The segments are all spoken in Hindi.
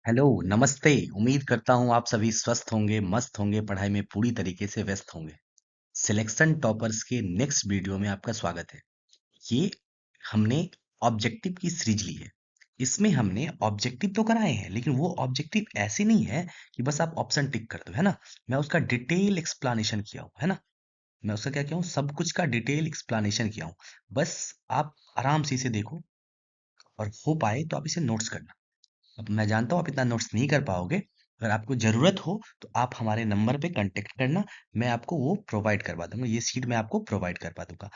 हेलो, नमस्ते। उम्मीद करता हूँ आप सभी स्वस्थ होंगे, मस्त होंगे, पढ़ाई में पूरी तरीके से व्यस्त होंगे। सिलेक्शन टॉपर्स के नेक्स्ट वीडियो में आपका स्वागत है। ये हमने ऑब्जेक्टिव की सीरीज ली है। इसमें हमने ऑब्जेक्टिव तो कराए हैं, लेकिन वो ऑब्जेक्टिव ऐसे नहीं है कि बस आप ऑप्शन टिक कर दो, है ना? मैं उसका डिटेल एक्सप्लेनेशन किया हूँ, है ना? मैं उसका क्या किया हूँ? सब कुछ का डिटेल एक्सप्लेनेशन किया हूँ। बस आप आराम से इसे देखो और हो पाए तो आप इसे नोट्स करना। अब मैं जानता हूँ आप इतना नोट्स नहीं कर पाओगे। अगर आपको ज़रूरत हो तो आप हमारे नंबर पे कांटेक्ट करना। मैं आपको वो प्रोवाइड करवा दूंगा, ये सीट मैं आपको प्रोवाइड करवा दूंगा।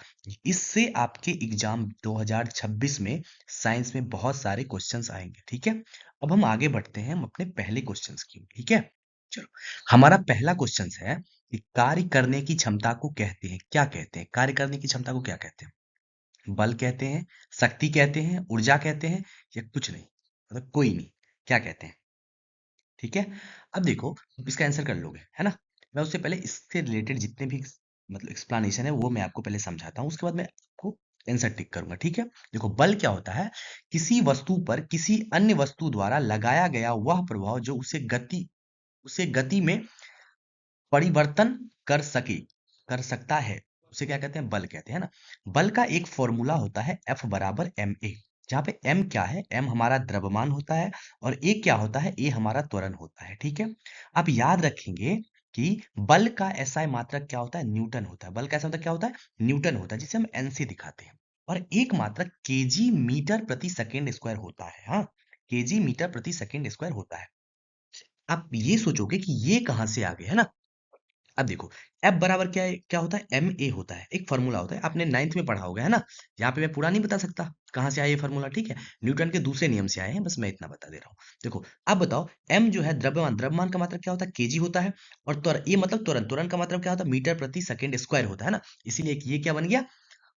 इससे आपके एग्जाम 2026 में साइंस में बहुत सारे क्वेश्चंस आएंगे, ठीक है? अब हम आगे बढ़ते हैं, हम अपने पहले क्वेश्चंस की, ठीक है? चलो, हमारा पहला क्वेश्चन है कि कार्य करने की क्षमता को कहते हैं, क्या कहते हैं? कार्य करने की क्षमता को क्या कहते हैं? बल कहते हैं, शक्ति कहते हैं, ऊर्जा कहते हैं, या कुछ नहीं, मतलब कोई नहीं, क्या कहते हैं? ठीक है? अब देखो, आप इसका आंसर कर लोगे, है ना? मैं उससे पहले इससे रिलेटेड जितने भी मतलब एक्सप्लेनेशन है वो मैं आपको पहले समझाता हूँ, उसके बाद मैं आपको आंसर टिक करूंगा, ठीक है? देखो, बल क्या होता है? किसी वस्तु पर किसी अन्य वस्तु द्वारा लगाया गया वह प्रभाव जो उसे गति में परिवर्तन कर सके कर सकता है, उसे क्या कहते हैं? बल कहते हैं ना। बल का एक फॉर्मूला होता है F बराबर ma, जहाँ पे m क्या है? m हमारा द्रव्यमान होता है और a क्या होता है? a हमारा त्वरण होता है, ठीक है? आप याद रखेंगे कि बल का एसआई मात्रक क्या होता है? न्यूटन होता है। बल का ऐसा होता है, क्या होता है? न्यूटन होता है, जिसे हम n से दिखाते हैं। और एक मात्रक केजी मीटर प्रति सेकेंड स्क्वायर होता है। हाँ, केजी मीटर प्रति सेकेंड स्क्वायर होता है। आप ये सोचोगे कि ये कहाँ से आ गए, है ना? अब देखो, F बराबर क्या है? क्या होता है? एम ए होता है, एक फॉर्मूला होता है, आपने नाइन्थ में पढ़ा होगा, है ना? यहाँ पे मैं पूरा नहीं बता सकता कहाँ से आया ये फॉर्मूला, ठीक है? न्यूटन के दूसरे नियम से आए हैं, बस मैं इतना बता दे रहा हूँ। देखो, अब बताओ, m जो है द्रव्यमान, द्रव्यमान का मतलब क्या होता है? केजी होता है। और त्वरण, ये मतलब त्वरण, त्वरण का मतलब क्या होता है? मीटर प्रति सेकेंड स्क्वायर होता है ना। इसीलिए ये क्या बन गया?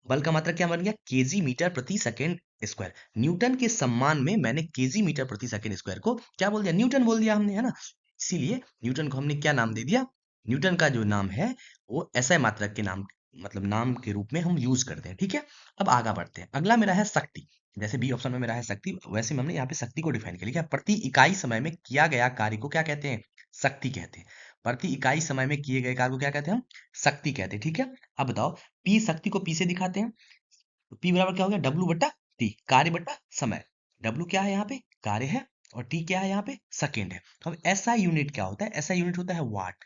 बल का मात्रक क्या बन गया? केजी मीटर प्रति सेकेंड स्क्वायर। न्यूटन के सम्मान में मैंने केजी मीटर प्रति सेकेंड स्क्वायर को क्या बोल दिया? न्यूटन बोल दिया हमने, है ना? इसीलिए न्यूटन को हमने क्या नाम दे दिया? न्यूटन का जो नाम है वो एसआई मात्रक के नाम, मतलब नाम के रूप में हम यूज करते हैं, ठीक है? अब आगे बढ़ते हैं, अगला मेरा है शक्ति। जैसे बी ऑप्शन में मेरा है शक्ति, वैसे में हमने यहाँ पे शक्ति को डिफाइन किया। प्रति इकाई समय में किया गया कार्य को क्या कहते हैं? शक्ति कहते हैं। प्रति इकाई समय में किए गए कार्य को क्या कहते हैं? हम शक्ति कहते हैं, ठीक है? अब बताओ, पी शक्ति को पी से दिखाते हैं, तो पी बराबर क्या हो गया? डब्ल्यू बट्टा टी, कार्य बट्टा समय। डब्ल्यू क्या है यहाँ पे? कार्य है। और टी क्या है यहाँ पे? सेकेंड है। तो अब एसआई यूनिट क्या होता है? एसआई यूनिट होता है वाट।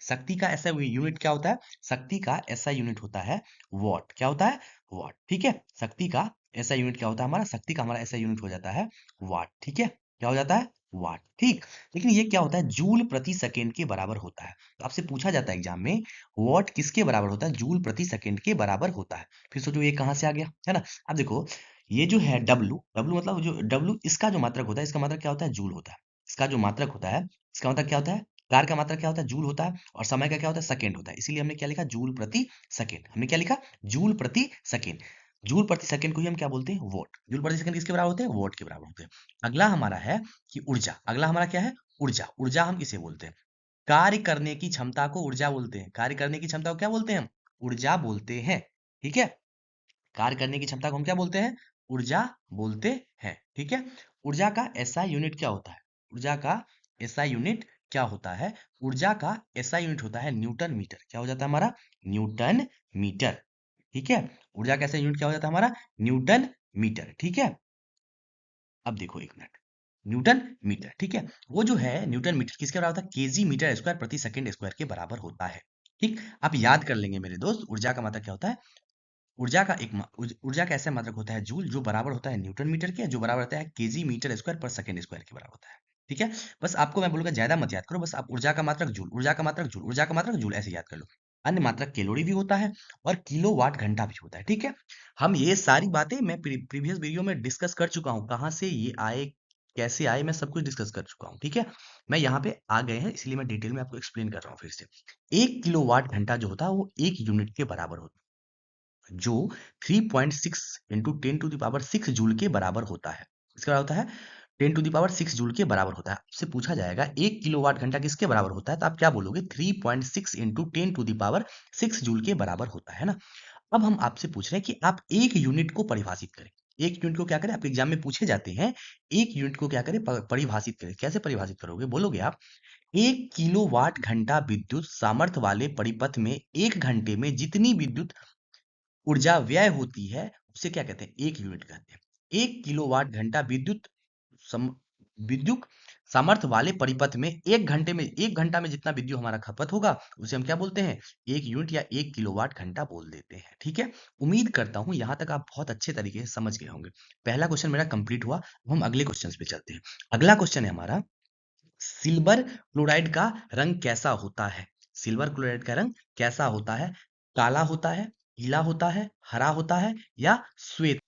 शक्ति का ऐसा यूनिट क्या होता है? शक्ति का ऐसा यूनिट होता है वॉट। क्या होता है? वॉट, ठीक है? शक्ति का ऐसा यूनिट क्या होता है? हमारा शक्ति का हमारा ऐसा यूनिट हो जाता है वाट, ठीक है? क्या हो जाता है? वाट, ठीक। लेकिन ये क्या होता है? जूल प्रति सेकेंड के बराबर होता है। तो आपसे पूछा जाता है एग्जाम में, वॉट किसके बराबर होता है? जूल प्रति सेकेंड के बराबर होता है। फिर सोचो ये कहाँ से आ गया, है ना? अब देखो, ये जो है डब्लू, डब्लू मतलब जो डब्लू, इसका जो मात्रक होता है, इसका मात्रक क्या होता है? जूल होता है। इसका जो मात्रक होता है, इसका मतलब क्या होता है? कार का मात्रक क्या होता है? जूल होता है। और समय का क्या होता है? सेकंड होता है। इसीलिए हमने क्या लिखा? जूल प्रति सेकंड। हमने क्या लिखा? जूल प्रति सेकंड। जूल प्रति सेकंड को ही हम क्या बोलते हैं? वोट। जूल प्रति सेकंड किसके बराबर होते हैं? वोट के बराबर होते हैं। अगला हमारा है कि ऊर्जा। अगला हमारा क्या है? ऊर्जा। ऊर्जा हम किसे बोलते हैं? कार्य करने की क्षमता को ऊर्जा बोलते हैं। कार्य करने की क्षमता को क्या बोलते हैं? हम ऊर्जा बोलते हैं, ठीक है? कार्य करने की क्षमता को हम क्या बोलते हैं? ऊर्जा बोलते हैं, ठीक है? ऊर्जा का एसआई यूनिट क्या होता है? ऊर्जा का एसआई यूनिट क्या होता है? ऊर्जा का एसआई यूनिट होता है न्यूटन मीटर। क्या हो जाता है हमारा? न्यूटन मीटर, ठीक है? ऊर्जा का एसआई यूनिट क्या हो जाता है हमारा? न्यूटन मीटर, ठीक है? अब देखो एक मिनट, न्यूटन मीटर, ठीक है? वो जो है न्यूटन मीटर किसके बराबर होता है? केजी मीटर स्क्वायर प्रति सेकंड स्क्वायर के बराबर होता है, ठीक? आप याद कर लेंगे मेरे दोस्त, ऊर्जा का मतलब क्या होता है? ऊर्जा का ऊर्जा का ऐसा मात्रक होता है जूल, जो बराबर होता है न्यूटन मीटर के, जो बराबर होता है केजी मीटर स्क्वायर पर सेकंड स्क्वायर के बराबर होता है, ठीक है? बस आपको मैं बोलूंगा ज्यादा मत याद करो, बस आप ऊर्जा का मात्रक जूल, ऊर्जा का मात्रक जूल, ऊर्जा का मात्रक जूल ऐसे याद कर लो। अन्य मात्रक कैलोरी भी होता है और किलोवाट घंटा भी होता है, ठीक है? हम ये सारी बातें मैं प्रीवियस वीडियो में डिस्कस कर चुका हूँ, कहाँ से ये आए, कैसे आए, मैं सब कुछ डिस्कस कर चुका हूँ, ठीक है? मैं यहाँ पे आ गए हैं, इसलिए मैं डिटेल में आपको एक्सप्लेन कर रहा हूँ फिर से। 1 किलोवाट घंटा जो होता है वो 1 यूनिट के बराबर होता है, जो 3.6 into 10 to the power 6 joule के बराबर होता है। इसका होता है 10 टू द पावर 6 जूल के बराबर होता है। आपसे पूछा जाएगा 1 किलोवाट घंटा किसके बराबर होता है, तो आप क्या बोलोगे? 3.6 into 10 to the power 6 joule के बराबर होता है ना। अब हम आपसे पूछ रहे हैं कि आप एक यूनिट को परिभाषित करें। एक यूनिट को क्या करें, आपके एग्जाम में पूछे जाते हैं, एक यूनिट को क्या करें, परिभाषित करें। कैसे परिभाषित करोगे, बोलोगे आप, 1 किलोवाट घंटा विद्युत सामर्थ्य वाले परिपथ में 1 घंटे में जितनी विद्युत ऊर्जा व्यय होती है उसे क्या कहते हैं, 1 यूनिट कहते हैं। 1 किलोवाट घंटा विद्युत सामर्थ्य वाले परिपथ में 1 घंटे में, 1 घंटा में जितना विद्युत हमारा खपत होगा उसे हम क्या बोलते हैं, 1 यूनिट या 1 किलोवाट घंटा बोल देते हैं। ठीक है, उम्मीद करता हूं यहां तक आप बहुत अच्छे तरीके से समझ गए होंगे। पहला क्वेश्चन मेरा कंप्लीट हुआ। अब हम अगले क्वेश्चन पे चलते हैं। अगला क्वेश्चन है हमारा, सिल्वर क्लोराइड का रंग कैसा होता है। सिल्वर क्लोराइड का रंग कैसा होता है, काला होता है, पीला होता है, हरा होता है या श्वेत।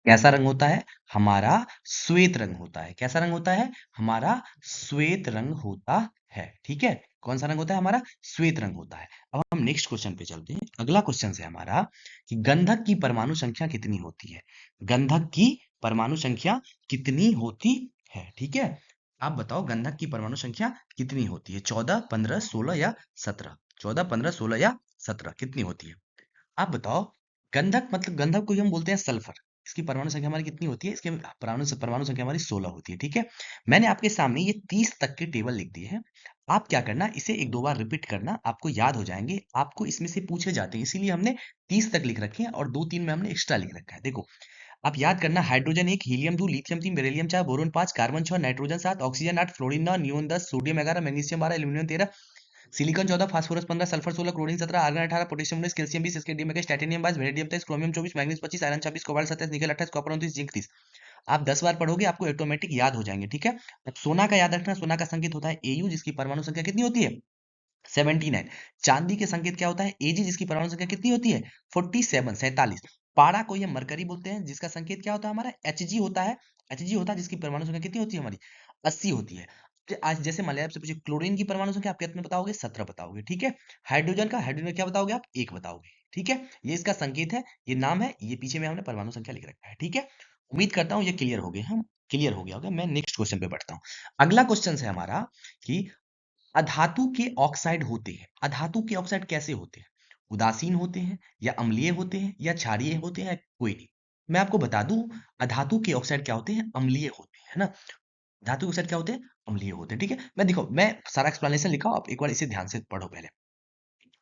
कैसा रंग होता है हमारा, श्वेत रंग होता है। कैसा रंग होता है हमारा, श्वेत रंग होता है। ठीक है, कौन सा रंग होता है हमारा, श्वेत रंग होता है। अब हम नेक्स्ट क्वेश्चन पे चलते हैं। अगला क्वेश्चन है हमारा कि गंधक की परमाणु संख्या कितनी होती है। गंधक की परमाणु संख्या कितनी होती है। ठीक है, आप बताओ गंधक की परमाणु संख्या कितनी होती है, 14, 15, 16 या 17। 14, 15, 16 या 17 कितनी होती है, आप बताओ। गंधक मतलब, गंधक को ही हम बोलते हैं सल्फर। इसकी परमाणु संख्या हमारी कितनी होती है, इसके परमाणु परमाणु संख्या हमारी 16 होती है। ठीक है, मैंने आपके सामने ये 30 तक के टेबल लिख दिए हैं। आप क्या करना, इसे एक दो बार रिपीट करना, आपको याद हो जाएंगे। आपको इसमें से पूछे जाते हैं, इसीलिए हमने 30 तक लिख रखे हैं और 2-3 में हमने एक्स्ट्रा लिख रखा है। देखो, आप याद करना, hydrogen 1, helium 2, lithium 3, beryllium 4, boron 5, carbon 6, nitrogen 7, oxygen 8, fluorine 9, neon 10, sodium 11, magnesium 12, aluminium 13, silicon 14, phosphorus 15, sulphur 16, chlorine 17, argon 18, potassium 19, calcium 20, scandium 21, titanium 22, vanadium 23, chromium 24, manganese 25, iron 26, cobalt 27, nickel 28, copper 29, zinc 30। आप 10 बार पढ़ोगे आपको ऑटोमेटिक याद हो जाएंगे। ठीक है, अब सोना का याद रखना, सोना का संकेत होता है Au, जिसकी परमाणु संख्या कितनी होती है, 79। चांदी के संकेत क्या होता है, Ag, जिसकी परमाणु संख्या कितनी होती है, 47, 47। पारा को ये मरकरी बोलते हैं, जिसका संकेत क्या होता है हमारा, Hg होता है। Hg होता है, जिसकी परमाणु संख्या कितनी होती है हमारी, 80 होती है। आज जैसे मान लिया आपसे पूछे क्लोरीन की परमाणु संख्या, आप कितने बताओगे, 17 बताओगे। ठीक है, हाइड्रोजन क्या बताओगे आप, 1 बताओगे। ठीक है, ये इसका संकेत है, ये नाम है, ये पीछे में हमने परमाणु संख्या लिख रखा है। ठीक है, उम्मीद करता हूँ ये क्लियर हो गए, हम क्लियर हो गया होगा। मैं नेक्स्ट क्वेश्चन पे बढ़ता हूँ। अगला क्वेश्चन है हमारा कि अधातु के ऑक्साइड होते हैं। अधातु के ऑक्साइड कैसे होते हैं, उदासीन होते हैं या अम्लीय होते हैं या क्षारीय होते हैं, कोई नहीं। मैं आपको बता दूं, अधातु के ऑक्साइड क्या होते हैं, अम्लीय होते हैं, है ना। धातु के ऑक्साइड क्या होते हैं, अम्लीय होते हैं। ठीक है, मैं देखो, मैं सारा एक्सप्लेनेशन लिखा हूं, आप एक बार इसे ध्यान से पढ़ो पहले।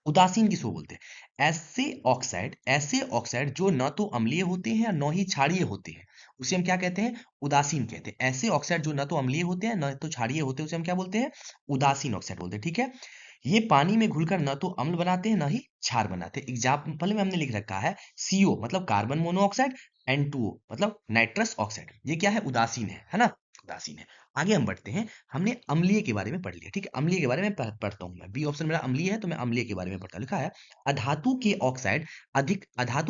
उदासीन किसको बोलते हैं, ऐसे ऑक्साइड जो न तो अम्लीय होते हैं न ही क्षारीय होते हैं, उसे हम क्या कहते हैं, उदासीन कहते हैं। ऐसे ऑक्साइड जो न तो अम्लीय होते हैं न तो क्षारीय होते हैं, उसे हम क्या बोलते हैं, उदासीन ऑक्साइड बोलते हैं। ठीक है, ये पानी में घुलकर न तो अम्ल बनाते हैं न ही क्षार बनाते हैं। एग्जाम्पल में हमने लिख रखा है CO मतलब कार्बन मोनोऑक्साइड, N2O मतलब नाइट्रस ऑक्साइड। ये क्या है, उदासीन है ना, उदासीन है। आगे हम बढ़ते हैं, हमने अम्लीय के बारे में पढ़ लिया। ठीक है, अम्लीय के बारे में पढ़ता हूं मैं, बी ऑप्शन मेरा अम्लीय है तो मैं अम्लीय के बारे में पढ़ता। लिखा है अधातु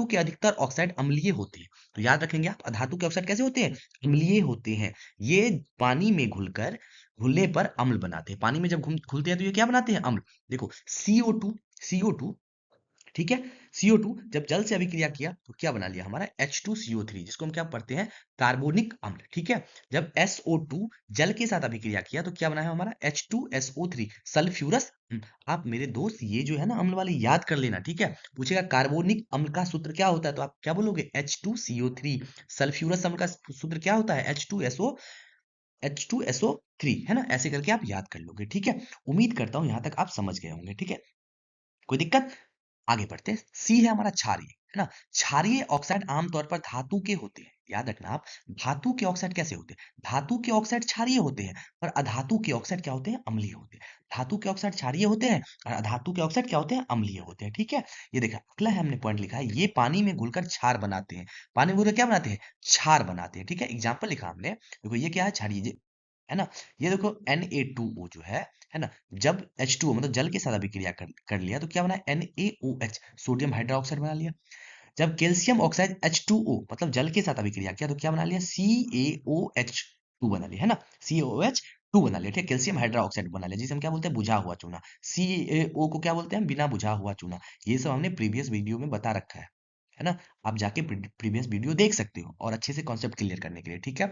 के अधिकतर ऑक्साइड अम्लीय होते हैं। तो याद रखेंगे आप, अधातु के ऑक्साइड कैसे होते हैं, अम्लीय होते हैं। ये पानी में घुलने पर अम्ल बनाते हैं। पानी में जब घुलते हैं तो ये क्या बनाते हैं, अम्ल। देखो CO2, ठीक है, CO2 जब जल से अभिक्रिया किया तो क्या बना लिया हमारा, H2CO3, जिसको हम क्या पढ़ते हैं, कार्बोनिक अम्ल। ठीक है, जब SO2 जल के साथ अभिक्रिया किया तो क्या बना है हमारा, H2SO3 सल्फ्यूरस। आप मेरे दोस्त ये जो है ना अम्ल वाले याद कर लेना। ठीक है, पूछेगा कार्बोनिक अम्ल का सूत्र क्या होता है तो आप क्या बोलोगे, H2CO3। सल्फ्यूरस अम्ल का सूत्र क्या होता है, H2SO3, है ना। ऐसे करके आप याद कर लोगे। ठीक है, उम्मीद करता हूं यहां तक आप समझ गए होंगे। ठीक है, कोई दिक्कत, आगे बढ़ते हैं। सी है हमारा क्षारीय, है ना। क्षारीय ऑक्साइड आमतौर पर धातु के होते हैं। याद रखना आप, धातु के ऑक्साइड कैसे होते हैं, धातु के ऑक्साइड क्षारीय होते हैं और अधातु के ऑक्साइड क्या होते हैं, अम्लीय होते हैं। धातु के ऑक्साइड क्षारीय होते हैं और अधातु के ऑक्साइड क्या होते हैं, अम्लीय होते हैं। ठीक है, ये देखा, अगला है हमने पॉइंट लिखा है, ये पानी में घुलकर क्षार बनाते हैं। पानी में घुलकर क्या बनाते हैं, क्षार बनाते हैं। ठीक है, एग्जाम्पल लिखा हमने, देखो ये क्या है, क्षारीय, है ना। ये देखो Na2O जो है ना, जब H2O मतलब जल के साथ अभिक्रिया कर लिया तो क्या बना, NaOH सोडियम हाइड्रोक्साइड बना लिया। जब कैल्शियम ऑक्साइड H2O मतलब जल के साथ अभिक्रिया किया तो क्या बना लिया, CaOH2 बना लिया, है ना, CaOH2 बना लिया। ठीक है, कैल्शियम हाइड्रोक्साइड बना लिया, जिसे हम क्या बोलते हैं, बुझा हुआ चूना। CaO को क्या बोलते हैं हम, बिना बुझा हुआ चूना। ये सब हमने प्रीवियस वीडियो में बता रखा है ना। आप जाके प्रीवियस वीडियो देख सकते हो और अच्छे से कॉन्सेप्ट क्लियर करने के लिए। ठीक है,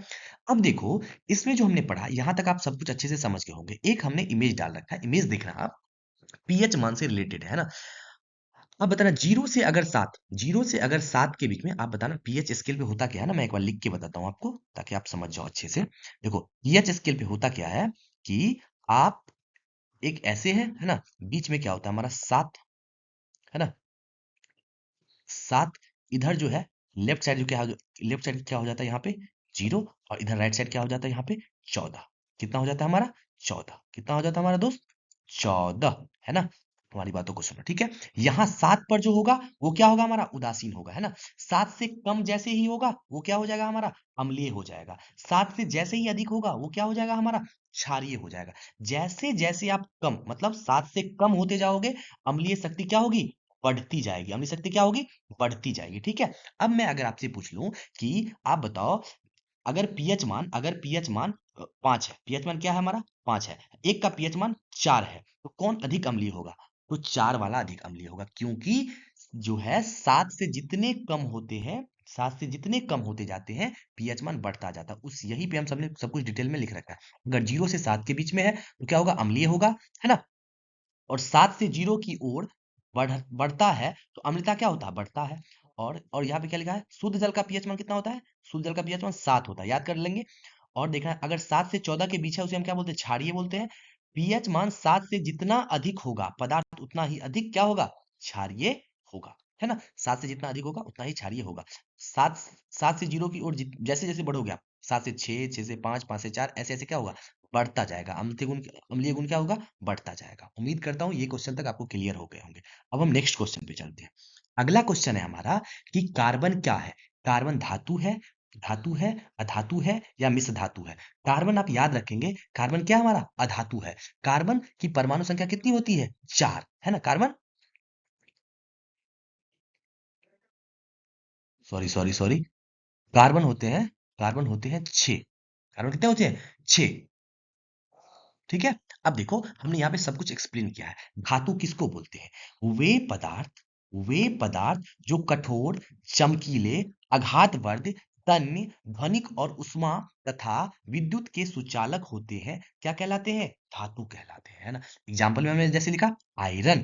अब देखो, इसमें जो हमने पढ़ा यहां तक आप सब कुछ अच्छे से समझ गए होंगे। एक हमने इमेज डाल रखा है, इमेज देखना आप, पीएच मान से रिलेटेड है ना। अब बताना जीरो से अगर 7 के बीच में आप बताना पीएच स्केल पे होता क्या है ना, मैं एक बार लिख के बताता हूँ आपको ताकि आप समझ जाओ अच्छे से। देखो पीएच स्केल पे होता क्या है कि आप एक ऐसे है ना, बीच में क्या होता है हमारा 7, है ना, 7 इधर जो है लेफ्ट साइड जो क्या लेफ्ट साइड क्या हो जाता है यहाँ पे 0, और इधर राइट साइड क्या हो जाता है यहाँ पे 14। कितना हो जाता है हमारा 14, कितना हो जाता है हमारा दोस्त 14, है ना। हमारी बातों को सुनो ठीक है। यहाँ 7 पर जो होगा वो क्या होगा हमारा उदासीन होगा, है ना। 7 से कम जैसे ही होगा वो क्या हो जाएगा हमारा अम्लीय हो जाएगा। 7 से जैसे ही अधिक होगा वो क्या हो जाएगा हमारा क्षारीय हो जाएगा। जैसे जैसे आप कम मतलब 7 से कम होते जाओगे अम्लीय शक्ति क्या होगी बढ़ती जाएगी, अम्लीय शक्ति क्या होगी बढ़ती जाएगी, ठीक है। अब मैं अगर आपसे पूछ लूं कि आप बताओ अगर पीएच मान 5 है, पीएच मान क्या है हमारा 5 है, एक का पीएच मान 4 है, तो कौन अधिक अम्लीय होगा, तो 4 वाला अधिक अम्लीय होगा, क्योंकि जो है 7 से जितने कम होते हैं 7 से जितने कम होते जाते हैं पीएच मान बढ़ता जाता है। उस यही पे हम सबने सब कुछ डिटेल में लिख रखा है। अगर 0 से 7 के बीच में है तो क्या होगा अम्लीय होगा, है ना। और 7 से 0 की ओर बढ़ता है तो अम्लता क्या होता है बढ़ता है। और यहाँ पे क्या लिखा है शुद्ध जल का पीएच मान कितना होता है, शुद्ध जल का पीएच मान 7 होता है, याद कर लेंगे। और देखना है अगर 7 से 14 के बीच है उसे हम क्या बोलते हैं क्षारीय बोलते हैं। पीएच मान 7 से जितना अधिक होगा पदार्थ उतना ही अधिक क्या होगा क्षारीय होगा, है ना। 7 से जितना अधिक होगा उतना ही क्षारीय होगा। 7 7 से 0 की ओर जैसे जैसे बढ़ोगे आप 7 से 6, 6 से 5, 5 से 4 ऐसे ऐसे क्या होगा बढ़ता जाएगा, अम्लीय गुण क्या होगा बढ़ता जाएगा। उम्मीद करता हूँ ये क्वेश्चन तक आपको क्लियर हो गए होंगे। अब हम नेक्स्ट क्वेश्चन पे चलते हैं। अगला क्वेश्चन है हमारा कि कार्बन क्या है, कार्बन धातु है अधातु है या मिश्र धातु है। कार्बन आप याद रखेंगे कार्बन क्या हमारा अधातु है। कार्बन की परमाणु संख्या कितनी होती है 4, है ना। Carbon sorry sorry sorry carbon होते हैं 6, कार्बन कितने होते हैं 6, ठीक है। अब देखो हमने यहाँ पे सब कुछ एक्सप्लेन किया है। धातु किसको बोलते हैं, वे पदार्थ जो कठोर चमकीले आघातवर्ध तन्य ध्वनिक और उष्मा तथा विद्युत के सुचालक होते हैं क्या कहलाते हैं धातु कहलाते हैं, है ना। एग्जाम्पल में हमने जैसे लिखा आयरन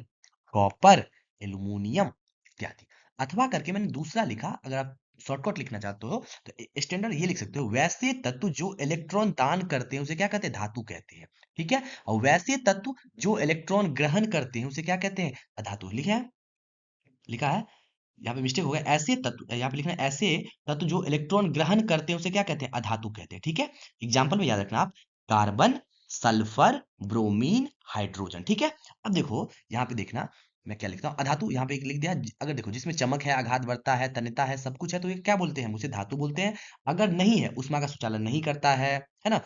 कॉपर एल्यूमिनियम इत्यादि। अथवा करके मैंने दूसरा लिखा, अगर आप शॉर्टकट लिखना चाहते हो तो स्टैंडर्ड ये लिख सकते हो वैसे तत्व जो इलेक्ट्रॉन दान करते हैं उसे क्या कहते हैं धातु कहते हैं, ठीक है। और वैसे तत्व जो इलेक्ट्रॉन ग्रहण करते हैं उसे क्या कहते हैं अधातु। लिखा है यहाँ पे मिस्टेक हो गया, ऐसे तत्व यहाँ पे लिखना है ऐसे तत्व जो इलेक्ट्रॉन ग्रहण करते हैं उसे क्या कहते हैं अधातु कहते हैं, ठीक है। एग्जाम्पल में याद रखना आप कार्बन सल्फर ब्रोमीन हाइड्रोजन, ठीक है। अब देखो यहाँ पे देखना मैं क्या लिखता हूँ अधातु यहाँ पे एक लिख दिया। अगर देखो जिसमें चमक है आघात वर्ता है तन्यता है सब कुछ है तो ये क्या बोलते हैं हम उसे धातु बोलते हैं। अगर नहीं है उष्मा का सुचालन नहीं करता है ना,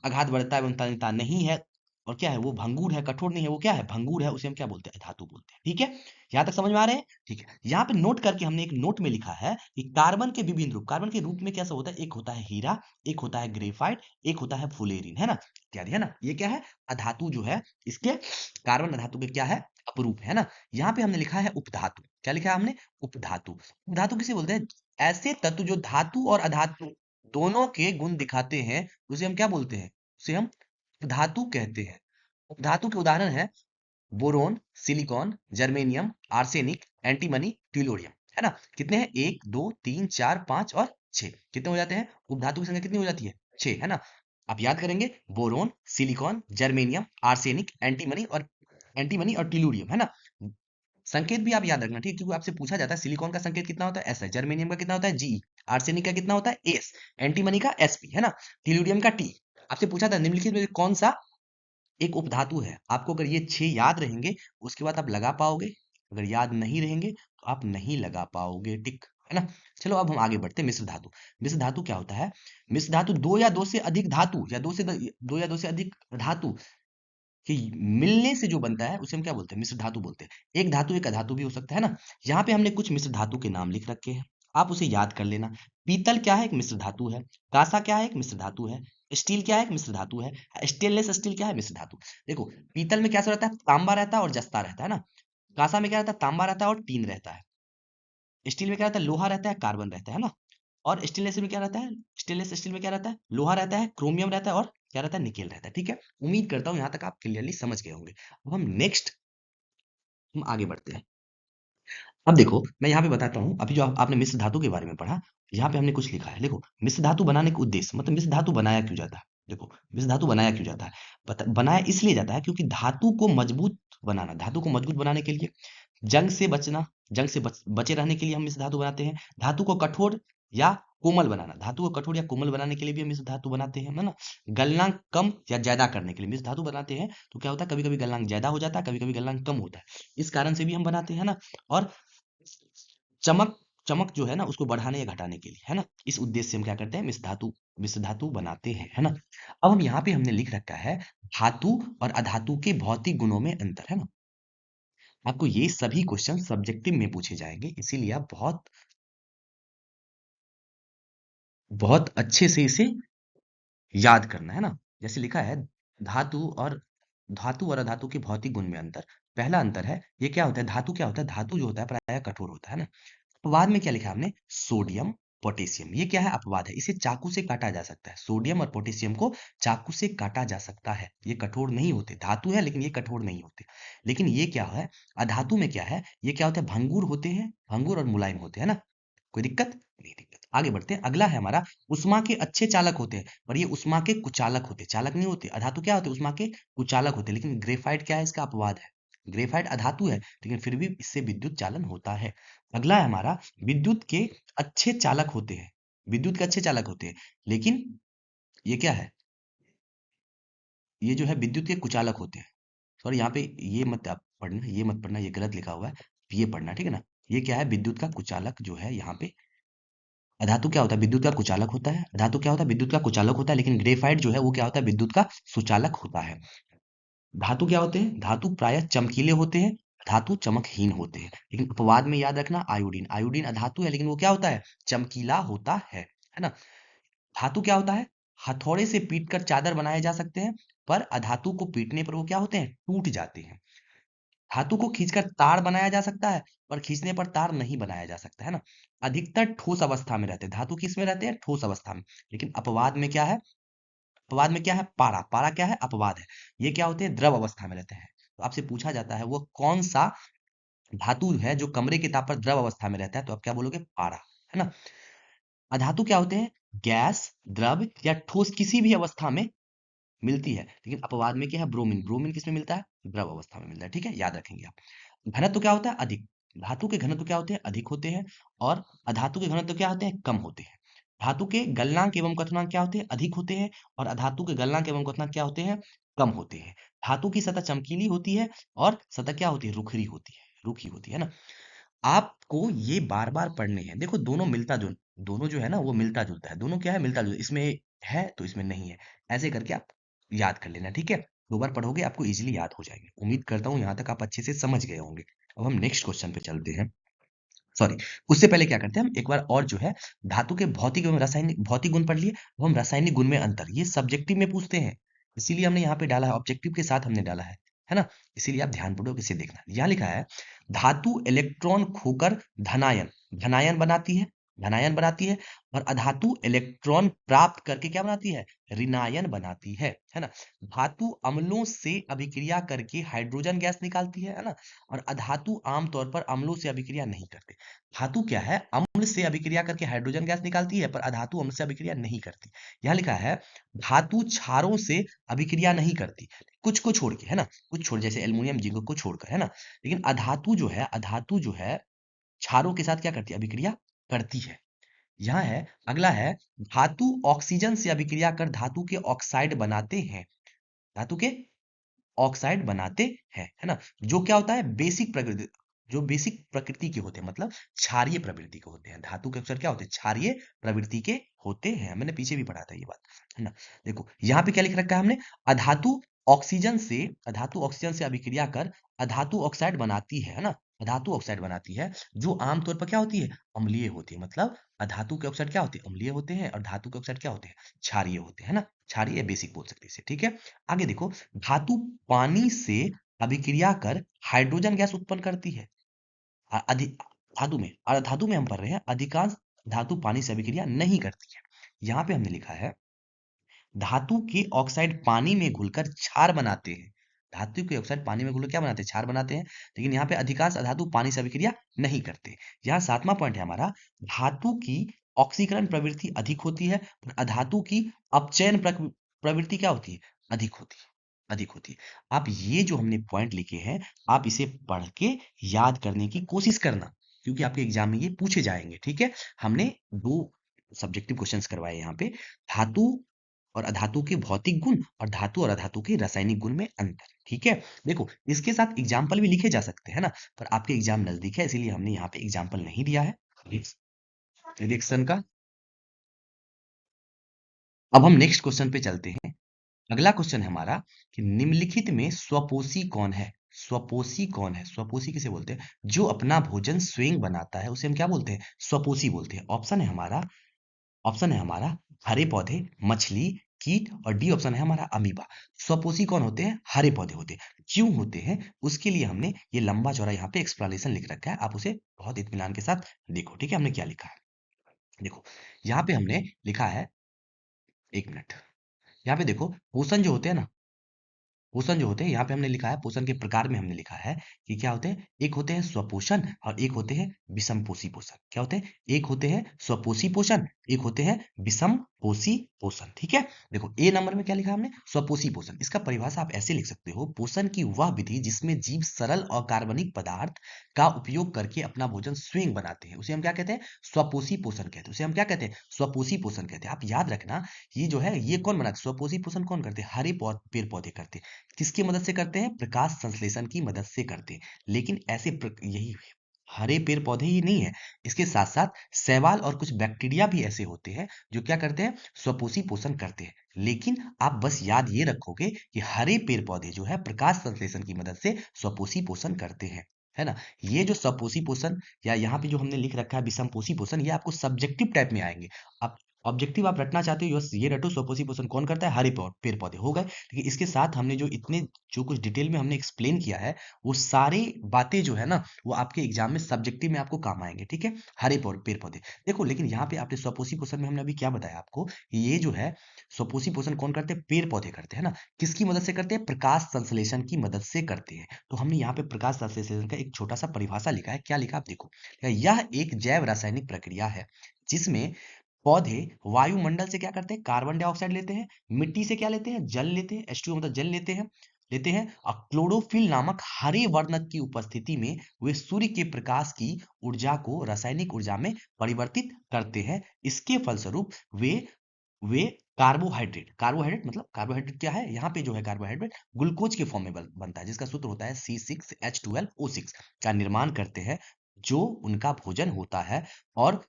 आघात बढ़ता है एवं तन्यता नहीं है और क्या है वो भंगुर है कठोर नहीं है वो क्या है भंगुर है उसे हम क्या बोलते हैं धातु बोलते हैं, ठीक है। यहाँ तक समझ में आ रहे हैं, ठीक है। यहाँ पे नोट करके हमने एक नोट में लिखा है कि कार्बन के विभिन्न रूप, कार्बन के रूप में कैसा होता है एक होता है हीरा एक होता है ग्रेफाइट एक होता है फुलेरिन, है ना इत्यादि, है ना। ये क्या है अधातु जो है इसके कार्बन अधातु के क्या है अपरूप है ना। यहाँ पे हमने लिखा है उपधातु, क्या लिखा है हमने उपधातु। उपधातु किसे बोलते हैं ऐसे तत्व जो धातु और अधातु दोनों के गुण दिखाते हैं उसे हम क्या बोलते हैं उसे हम धातु कहते हैं। धातु के उदाहरण है boron silicon germanium arsenic antimony tellurium, है ना। कितने हैं 1 2 3 4 5 और 6, कितने हो जाते हैं उपधातु की संख्या कितनी हो जाती है 6, है ना। आप याद करेंगे boron silicon germanium arsenic antimony और टेलुरियम, है ना। संकेत भी आप याद रखना ठीक है, क्योंकि आपसे पूछा जाता है सिलिकॉन का संकेत कितना होता है एस है, जर्मेनियम का कितना होता है जी, आर्सेनिक का कितना होता है एस, एंटीमनी का एसपी, है ना, टेलुरियम का टी। आपसे पूछा था निम्नलिखित में से कौन सा एक उपधातु है। आपको अगर ये 6 याद रहेंगे उसके बाद आप लगा पाओगे, अगर याद नहीं रहेंगे तो आप नहीं लगा पाओगे, टिक, है ना। चलो अब हम आगे बढ़ते हैं मिश्र धातु। मिश्र धातु क्या होता है, मिश्र धातु दो या दो से अधिक धातु या दो या दो से अधिक धातु कि मिलने से जो बनता है उसे हम क्या बोलते हैं मिश्र धातु बोलते हैं। एक धातु एक अधातु भी हो सकता है ना। यहाँ पे हमने कुछ मिश्र धातु के नाम लिख रखे हैं, आप उसे याद कर लेना। पीतल क्या है एक मिश्र धातु है, कांसा क्या है एक मिश्र धातु है, स्टील क्या है एक मिश्र धातु है, स्टेनलेस स्टील क्या है मिश्र धातु। देखो पीतल में क्या रहता है तांबा रहता है और जस्ता रहता है ना, कांसा में क्या रहता है तांबा रहता है और टीन रहता है, स्टील में क्या रहता है लोहा रहता है कार्बन रहता है ना, और स्टेनलेस में क्या रहता है स्टेनलेस स्टील में क्या रहता है लोहा रहता है क्रोमियम रहता है और क्या रहता है निकेल रहता है, ठीक है। उम्मीद करता हूँ यहाँ तक आप क्लियरली समझ गए होंगे। अब हम नेक्स्ट हम आगे बढ़ते हैं। अब देखो मैं यहाँ पे बताता हूँ, अभी जो आपने मिश्र धातु के बारे में पढ़ा, यहाँ पे हमने कुछ लिखा है। देखो मिश्र धातु बनाने का उद्देश्य, मतलब मिश्र धातु बनाया क्यों जाता है। देखो मिश्र धातु बनाया क्यों जाता है, बनाया इसलिए जाता है क्योंकि धातु को मजबूत बनाना, धातु को मजबूत बनाने के लिए, जंग से बचना, जंग से बचे रहने के लिए हम मिश्र धातु बनाते हैं। धातु को कठोर या कोमल बनाना, धातु को कठोर या कोमल बनाने के लिए भी हम मिश्र धातु बनाते हैं, है ना। गलनांक कम या ज्यादा करने के लिए मिश्र धातु बनाते हैं। तो क्या होता है, कभी कभी गलनांक ज्यादा हो जाता है, कभी कभी गलनांक कम होता है, इस कारण से भी हम बनाते हैं ना। और चमक, चमक जो है ना उसको बढ़ाने या घटाने के लिए, है ना, इस उद्देश्य से हम क्या करते हैं, मिश्र धातु बनाते हैं, है ना। अब हम यहाँ पे हमने लिख रखा है धातु और अधातु के भौतिक गुणों में अंतर, है ना। आपको ये सभी क्वेश्चन सब्जेक्टिव में पूछे जाएंगे, इसीलिए आप बहुत बहुत अच्छे से इसे याद करना, है ना। जैसे लिखा है धातु और अधातु के भौतिक गुण में अंतर। पहला अंतर है, ये क्या होता है, धातु क्या होता है, धातु जो होता है प्रायः कठोर होता है ना। अपवाद में क्या लिखा है हमने, सोडियम पोटेशियम, ये क्या है, अपवाद है, इसे चाकू से काटा जा सकता है। सोडियम और पोटेशियम को चाकू से काटा जा सकता है, ये कठोर नहीं होते, धातु है लेकिन ये कठोर नहीं होते। लेकिन ये क्या है, अधातु में क्या है, ये क्या होता है, भंगुर होते हैं, भंगुर और मुलायम होते हैं ना। कोई दिक्कत नहीं, दिक्कत। आगे बढ़ते हैं, अगला है हमारा, उष्मा के अच्छे चालक होते हैं पर ये उष्मा के कुचालक होते हैं, चालक नहीं होते। अधातु क्या होते हैं, उष्मा के कुचालक होते हैं। लेकिन ग्रेफाइट क्या है, इसका अपवाद है। ग्रेफाइट अधातु है लेकिन फिर भी इससे विद्युत चालन होता है। अगला है हमारा, विद्युत के अच्छे चालक होते हैं, विद्युत के अच्छे चालक होते हैं, लेकिन ये क्या है, ये जो है विद्युत के कुचालक होते हैं। सॉरी यहाँ पे ये मत आप पढ़ना, ये मत पढ़ना, ये गलत लिखा हुआ है, ये पढ़ना, ठीक है ना। ये क्या है, विद्युत का कुचालक जो है यहाँ पे, अधातु क्या होता है, विद्युत का कुचालक होता है। धातु क्या होता है, विद्युत का कुचालक होता है, लेकिन ग्रेफाइट जो है वो क्या होता है, विद्युत का सुचालक होता है। धातु क्या होते हैं, धातु प्रायः चमकीले होते हैं, धातु चमकहीन होते हैं। लेकिन अपवाद में याद रखना, आयोडीन, आयोडीन अधातु है लेकिन वो क्या होता है, चमकीला होता है ना। धातु क्या होता है, हथौड़े से पीटकर चादर बनाए जा सकते हैं, पर अधातु को पीटने पर वो क्या होते हैं, टूट जाते हैं। धातु को खींचकर तार बनाया जा सकता है, पर खींचने पर तार नहीं बनाया जा सकता, है ना। अधिकतर ठोस अवस्था में रहते हैं, धातु किस में रहते हैं, ठोस अवस्था में। लेकिन अपवाद में क्या है, अपवाद में क्या है, पारा, पारा क्या है, अपवाद है। ये क्या होते हैं, द्रव अवस्था में रहते हैं। तो आपसे पूछा जाता है वो कौन सा धातु है जो कमरे के ताप पर द्रव अवस्था में रहता है, तो आप क्या बोलोगे, पारा, है ना। अधातु क्या होते हैं, गैस, द्रव या ठोस किसी भी अवस्था में मिलती है। लेकिन अपवाद में क्या है, ब्रोमीन, ब्रोमीन किसमें मिलता है, द्रव अवस्था में मिलता है, ठीक है, याद रखेंगे आप। घनत्व क्या होता है, अधिक, धातु के घनत्व क्या होते हैं, अधिक होते हैं, और अधातु के घनत्व क्या होते हैं, कम होते हैं। धातु के गलनांक एवं क्वथनांक क्या होते हैं, अधिक होते हैं, और अधातु के गलनांक एवं क्वथनांक क्या होते हैं, कम होते हैं। धातु की सतह चमकीली होती है और सतह क्या होती है, रुखरी होती है, रूखी होती है ना। आपको ये बार-बार पढ़ने हैं। देखो दोनों मिलता-जुल, दोनों जो है ना वो मिलता-जुलता है। दोनों क्या है, मिलता-जुलता, इसमें है तो इसमें नहीं है। ऐसे करके आप याद कर लेना, ठीक है? 2 बार पढ़ोगे आपको ईज़िली याद हो जाएँगे। उम्मीद करता हूँ यहाँ तक आप अच्छे से समझ गए होंगे। अब हम नेक्स्ट क्वेश्चन पे चलते हैं। सॉरी, उससे पहले क्या करते हैं, हम एक बार और जो है धातु के भौतिक एवं रासायनिक, भौतिक गुण पढ़ लिए, अब हम रासायनिक गुण में अंतर, ये सब्जेक्टिव में पूछते हैं, इसीलिए हमने यहाँ पे डाला है, ऑब्जेक्टिव के साथ हमने डाला है ना। इसीलिए आप ध्यानपूर्वक इसे देखना। यहाँ लिखा है धातु इलेक्ट्रॉन खोकर धनायन, धनायन बनाती है, धनायन बनाती है, और अधातु इलेक्ट्रॉन प्राप्त करके क्या बनाती है, ऋणायन बनाती है ना। धातु अम्लों से अभिक्रिया करके हाइड्रोजन गैस निकालती है ना। और अधातु आमतौर पर अम्लों से अभिक्रिया नहीं करते। धातु क्या है, अम्ल से अभिक्रिया करके हाइड्रोजन गैस निकालती है, पर अधातु अम्ल से अभिक्रिया नहीं करती। यहाँ लिखा है धातु क्षारों से अभिक्रिया नहीं करती, कुछ को छोड़ के, है ना, कुछ छोड़, जैसे एल्युमिनियम जिंक को छोड़कर, है ना। लेकिन अधातु जो है, अधातु जो है क्षारों के साथ क्या करती है, अभिक्रिया करती है। यहाँ है, अगला है, धातु ऑक्सीजन से अभिक्रिया कर धातु के ऑक्साइड बनाते हैं, धातु के ऑक्साइड बनाते है ना। जो क्या होता है, बेसिक प्रकृति, जो बेसिक प्रकृति के होते हैं, मतलब क्षारीय प्रवृत्ति के होते हैं। धातु के अक्सर क्या होते हैं, क्षारीय प्रवृत्ति के होते हैं। मैंने पीछे भी पढ़ा था ये बात, है ना। देखो यहाँ पे क्या लिख रखा है हमने, अधातु ऑक्सीजन से, अधातु ऑक्सीजन से अभिक्रिया कर अधातु ऑक्साइड बनाती है ना। अधातु ऑक्साइड बनाती है, जो आमतौर पर क्या होती है, अम्लीय होती है। मतलब अधातु के ऑक्साइड क्या होते हैं, अम्लीय होते हैं, और धातु के ऑक्साइड क्या होते हैं, क्षारीय होते हैं ना। क्षारीय बेसिक बोल सकते हैं इसे, ठीक है। आगे देखो, धातु पानी से अभिक्रिया कर हाइड्रोजन गैस उत्पन्न करती है। धातु में, और धातु में हम पढ़ रहे हैं अधिकांश धातु पानी से अभिक्रिया नहीं करती है। यहाँ पे हमने लिखा है धातु के ऑक्साइड पानी में घुलकर क्षार बनाते हैं, धातु के ऑक्साइड पानी में घुल क्या बनाते हैं, क्षार बनाते हैं। लेकिन यहाँ पे अधिकांश अधातु पानी से अभिक्रिया नहीं करते। यहाँ 7वां पॉइंट है हमारा, धातु की ऑक्सीकरण प्रवृत्ति अधिक होती है और अधातु की अपचयन प्रवृत्ति क्या होती है, अधिक होती है, अधिक होती है। आप ये जो हमने पॉइंट लिखे हैं, आप इसे पढ़ के याद करने की कोशिश करना, क्योंकि आपके एग्जाम में ये पूछे जाएंगे। ठीक है, हमने 2 सब्जेक्टिव क्वेश्चंस करवाए यहाँ पे, धातु और अधातु के भौतिक गुण और धातु और अधातु के रासायनिक गुण में अंतर। ठीक है, देखो इसके साथ एग्जाम्पल भी लिखे जा सकते हैं ना, पर आपके एग्जाम नजदीक है इसीलिए हमने यहाँ पे एग्जाम्पल नहीं दिया है रिएक्शन का। अब हम नेक्स्ट क्वेश्चन पे चलते हैं। अगला क्वेश्चन है हमारा कि निम्नलिखित में स्वपोषी कौन है। स्वपोषी कौन है, स्वपोषी किसे बोलते हैं, जो अपना भोजन स्वयं बनाता है उसे हम क्या बोलते हैं, स्वपोषी बोलते हैं। ऑप्शन है हमारा हरे पौधे, मछली, कीट, और डी ऑप्शन है हमारा अमीबा। स्वपोषी कौन होते हैं, हरे पौधे होते हैं। क्यों होते हैं उसके लिए हमने ये लंबा चौड़ा यहाँ पे एक्सप्लेनेशन लिख रखा है, आप उसे बहुत इत्मीनान के साथ देखो। ठीक है, हमने क्या लिखा है, देखो यहाँ पे हमने लिखा है, एक मिनट, यहाँ पे देखो पोषण जो होते हैं ना, पोषण जो होते हैं यहाँ पे हमने लिखा है, पोषण के प्रकार में हमने लिखा है कि क्या होते हैं, एक होते हैं स्वपोषण और एक होते हैं विषमपोषी पोषण। क्या होते हैं, एक होते हैं स्वपोषी पोषण, एक होते हैं विषमपोषी पोषण। ठीक है, देखो ए नंबर में क्या लिखा है हमने, स्वपोषी पोषण। इसका परिभाषा आप ऐसे लिख सकते हो, पोषण की वह विधि जिसमें जीव सरल और कार्बनिक पदार्थ का उपयोग करके अपना भोजन स्वयं बनाते हैं, उसे हम क्या कहते हैं, स्वपोषी पोषण कहते हैं। उसे हम क्या कहते हैं, स्वपोषी पोषण कहते हैं। आप याद रखना, ये जो है ये कौन बनाते, स्वपोषी पोषण कौन करते हैं, हरे पेड़ पौधे करते हैं। किसकी मदद से करते हैं, प्रकाश संश्लेषण की मदद से करते हैं। लेकिन यही हरे पेड़ पौधे ही नहीं है, इसके साथ साथ शैवाल और कुछ बैक्टीरिया भी ऐसे होते हैं जो क्या करते हैं, स्वपोषी पोषण करते हैं। लेकिन आप बस याद ये रखोगे कि हरे पेड़ पौधे जो है प्रकाश संश्लेषण की मदद से स्वपोषी पोषण करते हैं, है ना। ये जो स्वपोषी पोषण या यहाँ पे जो हमने लिख रखा है विषमपोषी पोषण, ये आपको सब्जेक्टिव टाइप में आएंगे। आप ऑब्जेक्टिव आप रटना चाहते हो, ये रटो, स्वपोषी पोषण कौन करता है, हरे पेड़ पौधे हो गए। लेकिन इसके साथ हमने जो कुछ डिटेल में हमने एक्सप्लेन किया है, वो सारी बातें जो है ना, वो आपके एग्जाम में सब्जेक्टिव में आपको काम आएंगे। ठीक है, हरे पेड़ पौधे देखो। लेकिन यहाँ पे आपने स्वपोषी पोषण में हमने अभी क्या बताया आपको, ये जो है स्वपोषी पोषण कौन करते हैं, पेड़ पौधे करते हैं ना। किसकी मदद से करते हैं, प्रकाश संश्लेषण की मदद से करते हैं। तो हमने यहाँ पे प्रकाश संश्लेषण का एक छोटा सा परिभाषा लिखा है, क्या लिखा आप देखो, यह एक जैव रासायनिक प्रक्रिया है जिसमें पौधे वायुमंडल से क्या करते हैं, कार्बन डाइऑक्साइड लेते हैं, मिट्टी से क्या लेते हैं, जल लेते हैं, H2O मतलब जल लेते हैं और क्लोरोफिल नामक हरे वर्णक की उपस्थिति में वे सूर्य के प्रकाश की ऊर्जा को रासायनिक ऊर्जा में परिवर्तित करते हैं। इसके फलस्वरूप वे वे कार्बोहाइड्रेट मतलब कार्बोहाइड्रेट क्या है, यहाँ पे जो है कार्बोहाइड्रेट ग्लूकोज के फॉर्म में बनता है, जिसका सूत्र होता है C6H12O6 का निर्माण करते हैं, जो उनका भोजन होता है। और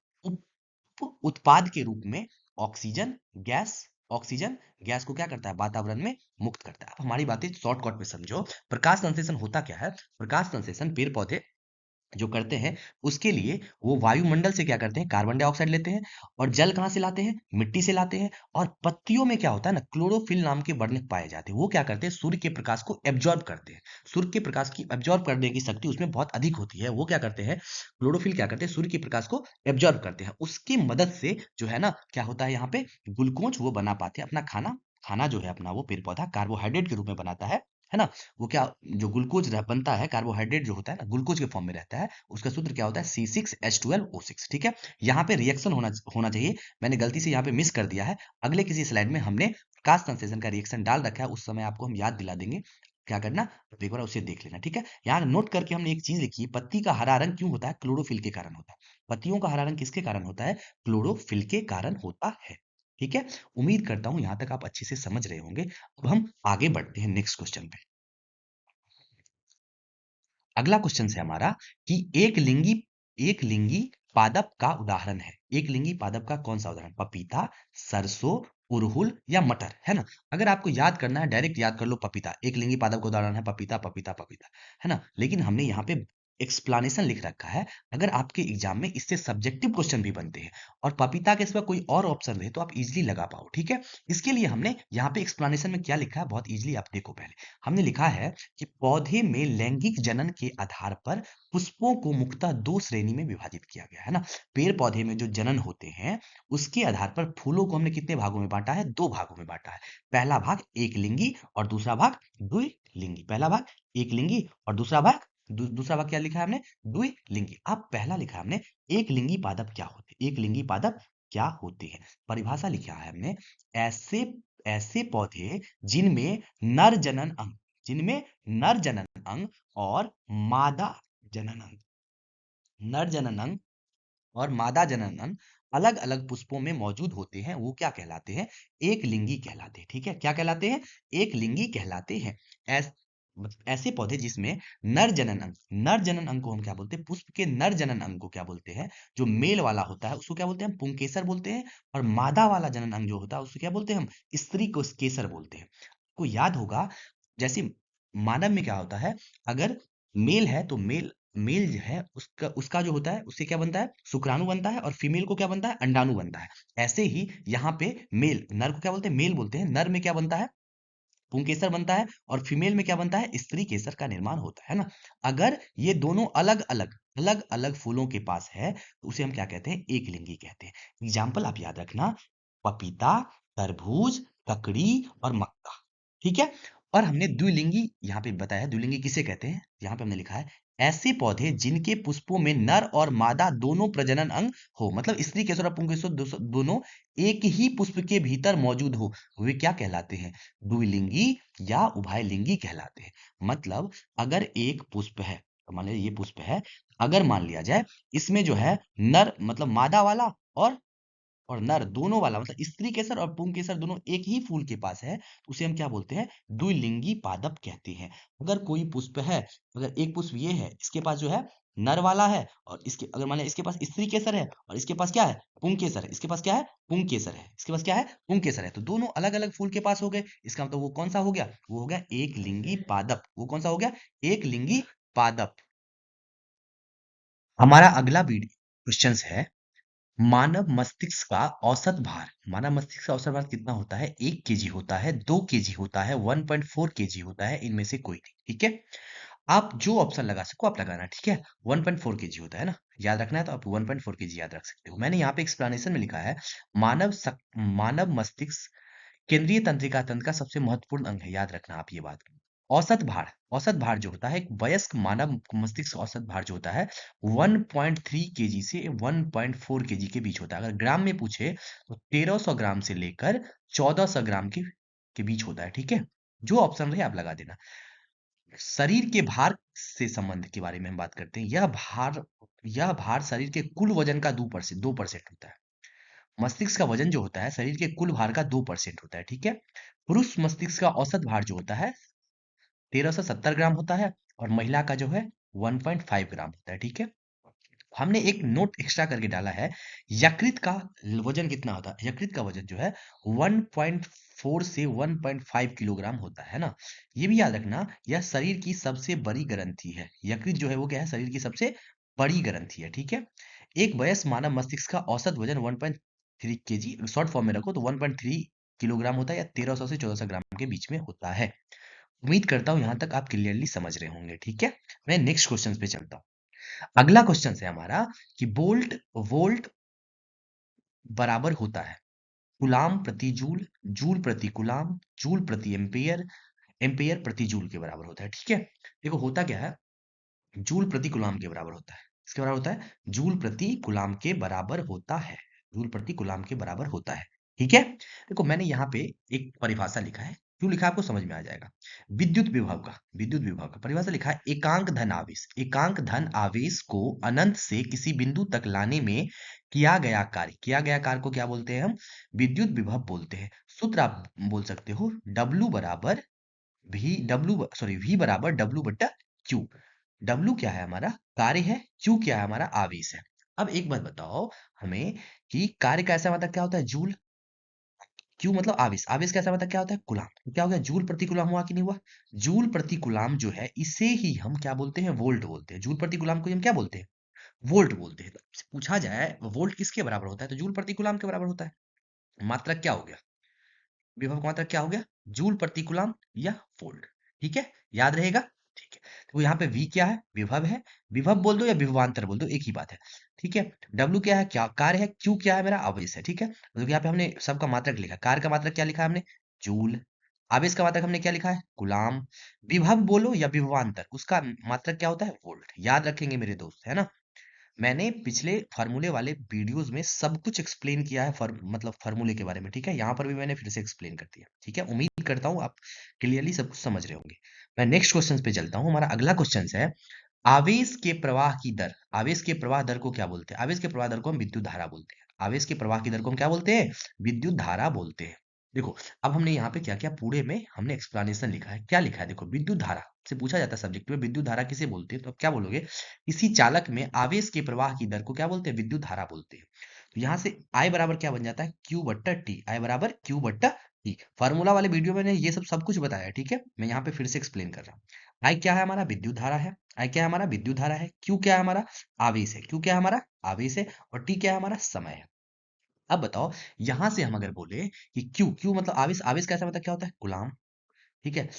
उत्पाद के रूप में ऑक्सीजन गैस ऑक्सीजन गैस को क्या करता है, वातावरण में मुक्त करता है। अब हमारी बातें शॉर्टकट में समझो, प्रकाश संश्लेषण होता क्या है, प्रकाश संश्लेषण पेड़ पौधे जो करते हैं, उसके लिए वो वायुमंडल से क्या करते हैं, कार्बन डाइऑक्साइड लेते हैं, और जल कहाँ से लाते हैं, मिट्टी से लाते हैं। और पत्तियों में क्या होता है ना, क्लोरोफिल नाम के वर्णक पाए जाते हैं, वो क्या करते हैं, सूर्य के प्रकाश को एब्जॉर्ब करते हैं। सूर्य के प्रकाश की एब्जॉर्ब करने की शक्ति उसमें बहुत अधिक होती है। वो क्या करते हैं, क्लोरोफिल क्या करते हैं, सूर्य के प्रकाश को एब्जॉर्ब करते हैं। उसकी मदद से जो है ना, क्या होता है, यहाँ पे ग्लूकोज वो बना पाते हैं, अपना खाना खाना जो है अपना, वो पेड़ पौधा कार्बोहाइड्रेट के रूप में बनाता है ना। वो क्या, जो ग्लूकोज बनता है, कार्बोहाइड्रेट जो होता है ना, ग्लूकोज के फॉर्म में रहता है, उसका सूत्र क्या होता है, C6H12O6। ठीक है, यहाँ पे रिएक्शन होना चाहिए, मैंने गलती से यहाँ पे मिस कर दिया है। अगले किसी स्लाइड में हमने प्रकाश संश्लेषण का रिएक्शन डाल रखा है, उस समय आपको हम याद दिला देंगे, क्या करना, तो एक बार उसे देख लेना। ठीक है, यहाँ नोट करके हमने एक चीज लिखी है, पत्ती का हरा रंग क्यों होता है, क्लोरोफिल के कारण होता है। पत्तियों का हरा रंग किसके कारण होता है, क्लोरोफिल के कारण होता है। ठीक है, उम्मीद करता हूं यहां तक आप अच्छे से समझ रहे होंगे। अब हम आगे बढ़ते हैं नेक्स्ट क्वेश्चन पे। अगला क्वेश्चन है हमारा कि एक लिंगी पादप का उदाहरण है। एक लिंगी पादप का कौन सा उदाहरण, पपीता, सरसों, उड़हुल या मटर, है ना। अगर आपको याद करना है, डायरेक्ट याद कर लो पपीता, एक लिंगी पादप का उदाहरण है पपीता पपीता पपीता, है ना। लेकिन हमने यहाँ पे एक्सप्लेनेशन लिख रखा है। अगर आपके एग्जाम में इससे सब्जेक्टिव क्वेश्चन भी बनते हैं और पपीता के सिवा कोई और ऑप्शन रहे तो आप इजीली लगा पाओ, ठीक है। इसके लिए हमने यहाँ पे एक्सप्लेनेशन में क्या लिखा है, बहुत इजीली आप देखो। पहले हमने लिखा है कि पौधे में लैंगिक जनन के आधार पर पुष्पों को मुख्यतः दो श्रेणी में विभाजित किया गया है ना। पेड़ पौधे में जो जनन होते हैं उसके आधार पर फूलों को हमने कितने भागों में बांटा है, दो भागों में बांटा है। पहला भाग एक लिंगी और दूसरा भाग द्विलिंगी। पहला भाग एक लिंगी और दूसरा भाग दूसरा वाक्य क्या लिखा है हमने, द्विलिंगी। अब पहला लिखा है हमने एक लिंगी पादप क्या होते हैं, एक लिंगी पादप क्या होते हैं। परिभाषा लिखा है हमने, ऐसे ऐसे पौधे जिनमें नर जनन अंग, जिनमें नर जनन अंग और मादा जनन अंग, नर जनन अंग और मादा जनन अंग अलग अलग पुष्पों में मौजूद होते हैं, वो क्या कहलाते हैं, एक लिंगी कहलाते हैं, ठीक है। क्या कहलाते हैं, एक लिंगी कहलाते हैं। ऐस, ऐसे पौधे जिसमें नर जनन अंग को हम क्या बोलते हैं, पुष्प के नर जनन अंग को क्या बोलते हैं, जो मेल वाला होता है उसको क्या बोलते हैं, हम पुंकेसर बोलते हैं। और मादा वाला जनन अंग जो होता है उसको क्या बोलते हैं, हम स्त्री को केसर बोलते हैं। को याद होगा, जैसे मानव में क्या होता है, अगर मेल है तो मेल मेल जो है उसका उसका जो होता है उससे क्या बनता है, शुक्राणु बनता है, और फीमेल को क्या बनता है, अंडाणु बनता है। ऐसे ही यहाँ पे मेल, नर को क्या बोलते हैं, मेल बोलते हैं। नर में क्या बनता है, पुंकेसर बनता है, और फीमेल में क्या बनता है, स्त्री केसर का निर्माण होता है ना। अगर ये दोनों अलग अलग फूलों के पास है तो उसे हम क्या कहते हैं, एक लिंगी कहते हैं। एग्जाम्पल आप याद रखना, पपीता, तरबूज, ककड़ी और मक्का, ठीक है। और हमने द्विलिंगी यहाँ पे बताया है, द्विलिंगी किसे कहते हैं, यहाँ पे हमने लिखा है ऐसे पौधे जिनके पुष्पों में नर और मादा दोनों प्रजनन अंग हो, मतलब स्त्री केसर और पुंकेसर दोनों एक ही पुष्प के भीतर मौजूद हो, वे क्या कहलाते हैं, द्विलिंगी या उभयलिंगी कहलाते हैं। मतलब अगर एक पुष्प है, तो मान लीजिए ये पुष्प है, अगर मान लिया जाए इसमें जो है नर मतलब मादा वाला और नर दोनों वाला, मतलब स्त्री केसर और पुंकेसर दोनों एक ही फूल के पास है, तो उसे हम क्या बोलते हैं, द्विलिंगी पादप कहते हैं। अगर कोई पुष्प है, अगर एक पुष्प ये है, इसके पास जो है नर वाला है, और इसके अगर मान लिया इसके पास स्त्री केसर है, और इसके पास क्या है, पुंकेसर है, इसके पास क्या है, पुंकेसर है, इसके पास क्या है, पुंकेसर है, तो दोनों अलग अलग फूल के पास हो गए। इसका मतलब वो कौन सा हो गया, वो हो गया एक लिंगी पादप। वो कौन सा हो गया, एक लिंगी पादप। हमारा अगला क्वेश्चन है, मानव मस्तिष्क का औसत भार, मानव मस्तिष्क का औसत भार कितना होता है, 1 केजी होता है, 2 केजी होता है, 1.4 केजी होता है, इनमें से कोई नहीं, ठीक है। आप जो ऑप्शन लगा सको आप लगाना, ठीक है। 1.4 केजी होता है ना, याद रखना है तो आप 1.4 केजी याद रख सकते हो। मैंने यहाँ पे एक्सप्लेनेशन में लिखा है, मानव मस्तिष्क केंद्रीय तंत्रिका तंत्र का सबसे महत्वपूर्ण अंग है, याद रखना आप ये बात। औसत भार जो होता है, एक वयस्क मानव मस्तिष्क औसत भार जो होता है 1.3 केजी से 1.4 केजी के बीच होता है। अगर ग्राम में पूछे तो 1300 ग्राम से लेकर 1400 ग्राम के बीच होता है, ठीक है। जो ऑप्शन रहे आप लगा देना। शरीर के भार से संबंध के बारे में हम बात करते हैं। यह भार शरीर के कुल वजन का 2% होता है। मस्तिष्क का वजन जो होता है शरीर के कुल भार का 2% होता है, ठीक है। पुरुष मस्तिष्क का औसत भार जो होता है 1370 ग्राम होता है, और महिला का जो है 1.5 ग्राम होता है, ठीक है। हमने एक नोट एक्स्ट्रा करके डाला है, यकृत का वजन कितना होता है, यकृत का वजन जो है 1.4 से 1.5 किलोग्राम होता है ना। ये भी याद रखना, यह शरीर की सबसे बड़ी ग्रंथि है। यकृत जो है वो क्या है, शरीर की सबसे बड़ी ग्रंथि है, ठीक है। एक वयस्क मानव मस्तिष्क का औसत वजन 1.3 केजी, शॉर्ट फॉर्म में रखो तो 1.3 किलोग्राम होता है, या 1300 से 1400 ग्राम के बीच में होता है। उम्मीद करता हूँ यहाँ तक आप क्लियरली समझ रहे होंगे, ठीक है। मैं नेक्स्ट क्वेश्चन पे चलता हूँ। अगला क्वेश्चन है हमारा कि वोल्ट बराबर होता है गुलाम प्रति जूल, जूल प्रति गुलाम, जूल प्रति एम्पियर, एम्पियर प्रति जूल के बराबर होता है, ठीक है। देखो होता क्या है, जूल प्रति गुलाम के बराबर होता है, इसके बराबर होता है, जूल प्रति गुलाम के बराबर होता है, जूल प्रति गुलाम के बराबर होता है, ठीक है। देखो मैंने यहाँ पे एक परिभाषा लिखा है, क्यों लिखा है आपको समझ में आ जाएगा। विद्युत विभव का परिभाषा लिखा है, एकांक धन आवेश को अनंत से किसी बिंदु तक लाने में किया गया कार्य को क्या बोलते हैं हम, विद्युत विभव बोलते हैं। सूत्र आप बोल सकते हो, V बराबर डब्ल्यू बट्टा क्यू। डब्ल्यू क्या है हमारा कार्य है, क्यू क्या है हमारा आवेश है। अब एक बात बताओ हमें कि कार्य का ऐसा मतलब क्या होता है, जूल, क्यू मतलब आवेश, आवेश कैसा मतलब क्या होता है गुलाम, तो क्या हो गया जूल प्रति गुलाम हुआ कि नहीं हुआ। जूल प्रति गुलाम जो है इसे ही हम क्या बोलते हैं वोल्ट बोलते हैं, जूल प्रति गुलाम को हम क्या बोलते हैं वोल्ट बोलते हैं। तो आपसे पूछा जाए वोल्ट किसके बराबर होता है तो जूल प्रति गुलाम के बराबर होता है। मात्रक क्या हो गया, विभव का मात्रक क्या हो गया जूल प्रति कूलम या वोल्ट। ठीक है, याद रहेगा। ठीक है, तो यहाँ पे v क्या है विभव है, विभव बोल दो या विभवांतर बोल दो एक ही बात है। ठीक है, w क्या है क्या कार्य है, q क्या है मेरा आवेश है। ठीक है, मतलब यहाँ पे हमने सबका मात्रक लिखा, कार्य का मात्रक क्या लिखा है हमने जूल, आवेश का मात्रक हमने क्या लिखा है गुलाम, विभव बोलो या विभवांतर उसका मात्रक क्या होता है वोल्ट। याद रखेंगे मेरे दोस्त, है ना। मैंने पिछले फार्मूले वाले वीडियोस में सब कुछ एक्सप्लेन किया है मतलब फार्मूले के बारे में। ठीक है, यहाँ पर भी मैंने फिर से एक्सप्लेन कर दिया। ठीक है, उम्मीद करता हूँ आप क्लियरली सब कुछ समझ रहे होंगे। मैं नेक्स्ट क्वेश्चन पे चलता हूँ। हमारा अगला क्वेश्चन है आवेश के प्रवाह की दर। आवेश के प्रवाह दर को क्या बोलते हैं, आवेश के प्रवाह दर को हम विद्युत धारा बोलते हैं। आवेश के प्रवाह की दर को हम क्या बोलते हैं विद्युत धारा बोलते हैं। देखो अब हमने यहाँ पे क्या क्या पूरे में हमने एक्सप्लेनेशन लिखा है, क्या लिखा है देखो विद्युत धारा से पूछा जाता है सब्जेक्ट में विद्युत धारा किसे बोलते हैं तो अब क्या बोलोगे किसी चालक में आवेश के प्रवाह की दर को क्या बोलते हैं विद्युत धारा बोलते हैं। तो यहाँ से आई बराबर क्या बन जाता है क्यू बट्टा टी, आई बराबर क्यू बट्टा टी। फार्मूला वाले वीडियो में मैंने ये सब कुछ बताया। ठीक है, मैं यहाँ पे फिर से एक्सप्लेन कर रहा हूँ। आई क्या है हमारा विद्युत धारा है, आई क्या है हमारा विद्युत धारा है, क्यू क्या है हमारा आवेश है, क्यू क्या है हमारा आवेश है, और टी क्या है हमारा समय है। अब बताओ यहां से हम अगर बोले कि क्यू, क्यू मतलब आवेश, आवेश कैसा मतलब क्या होता है गुलाम। ठीक है,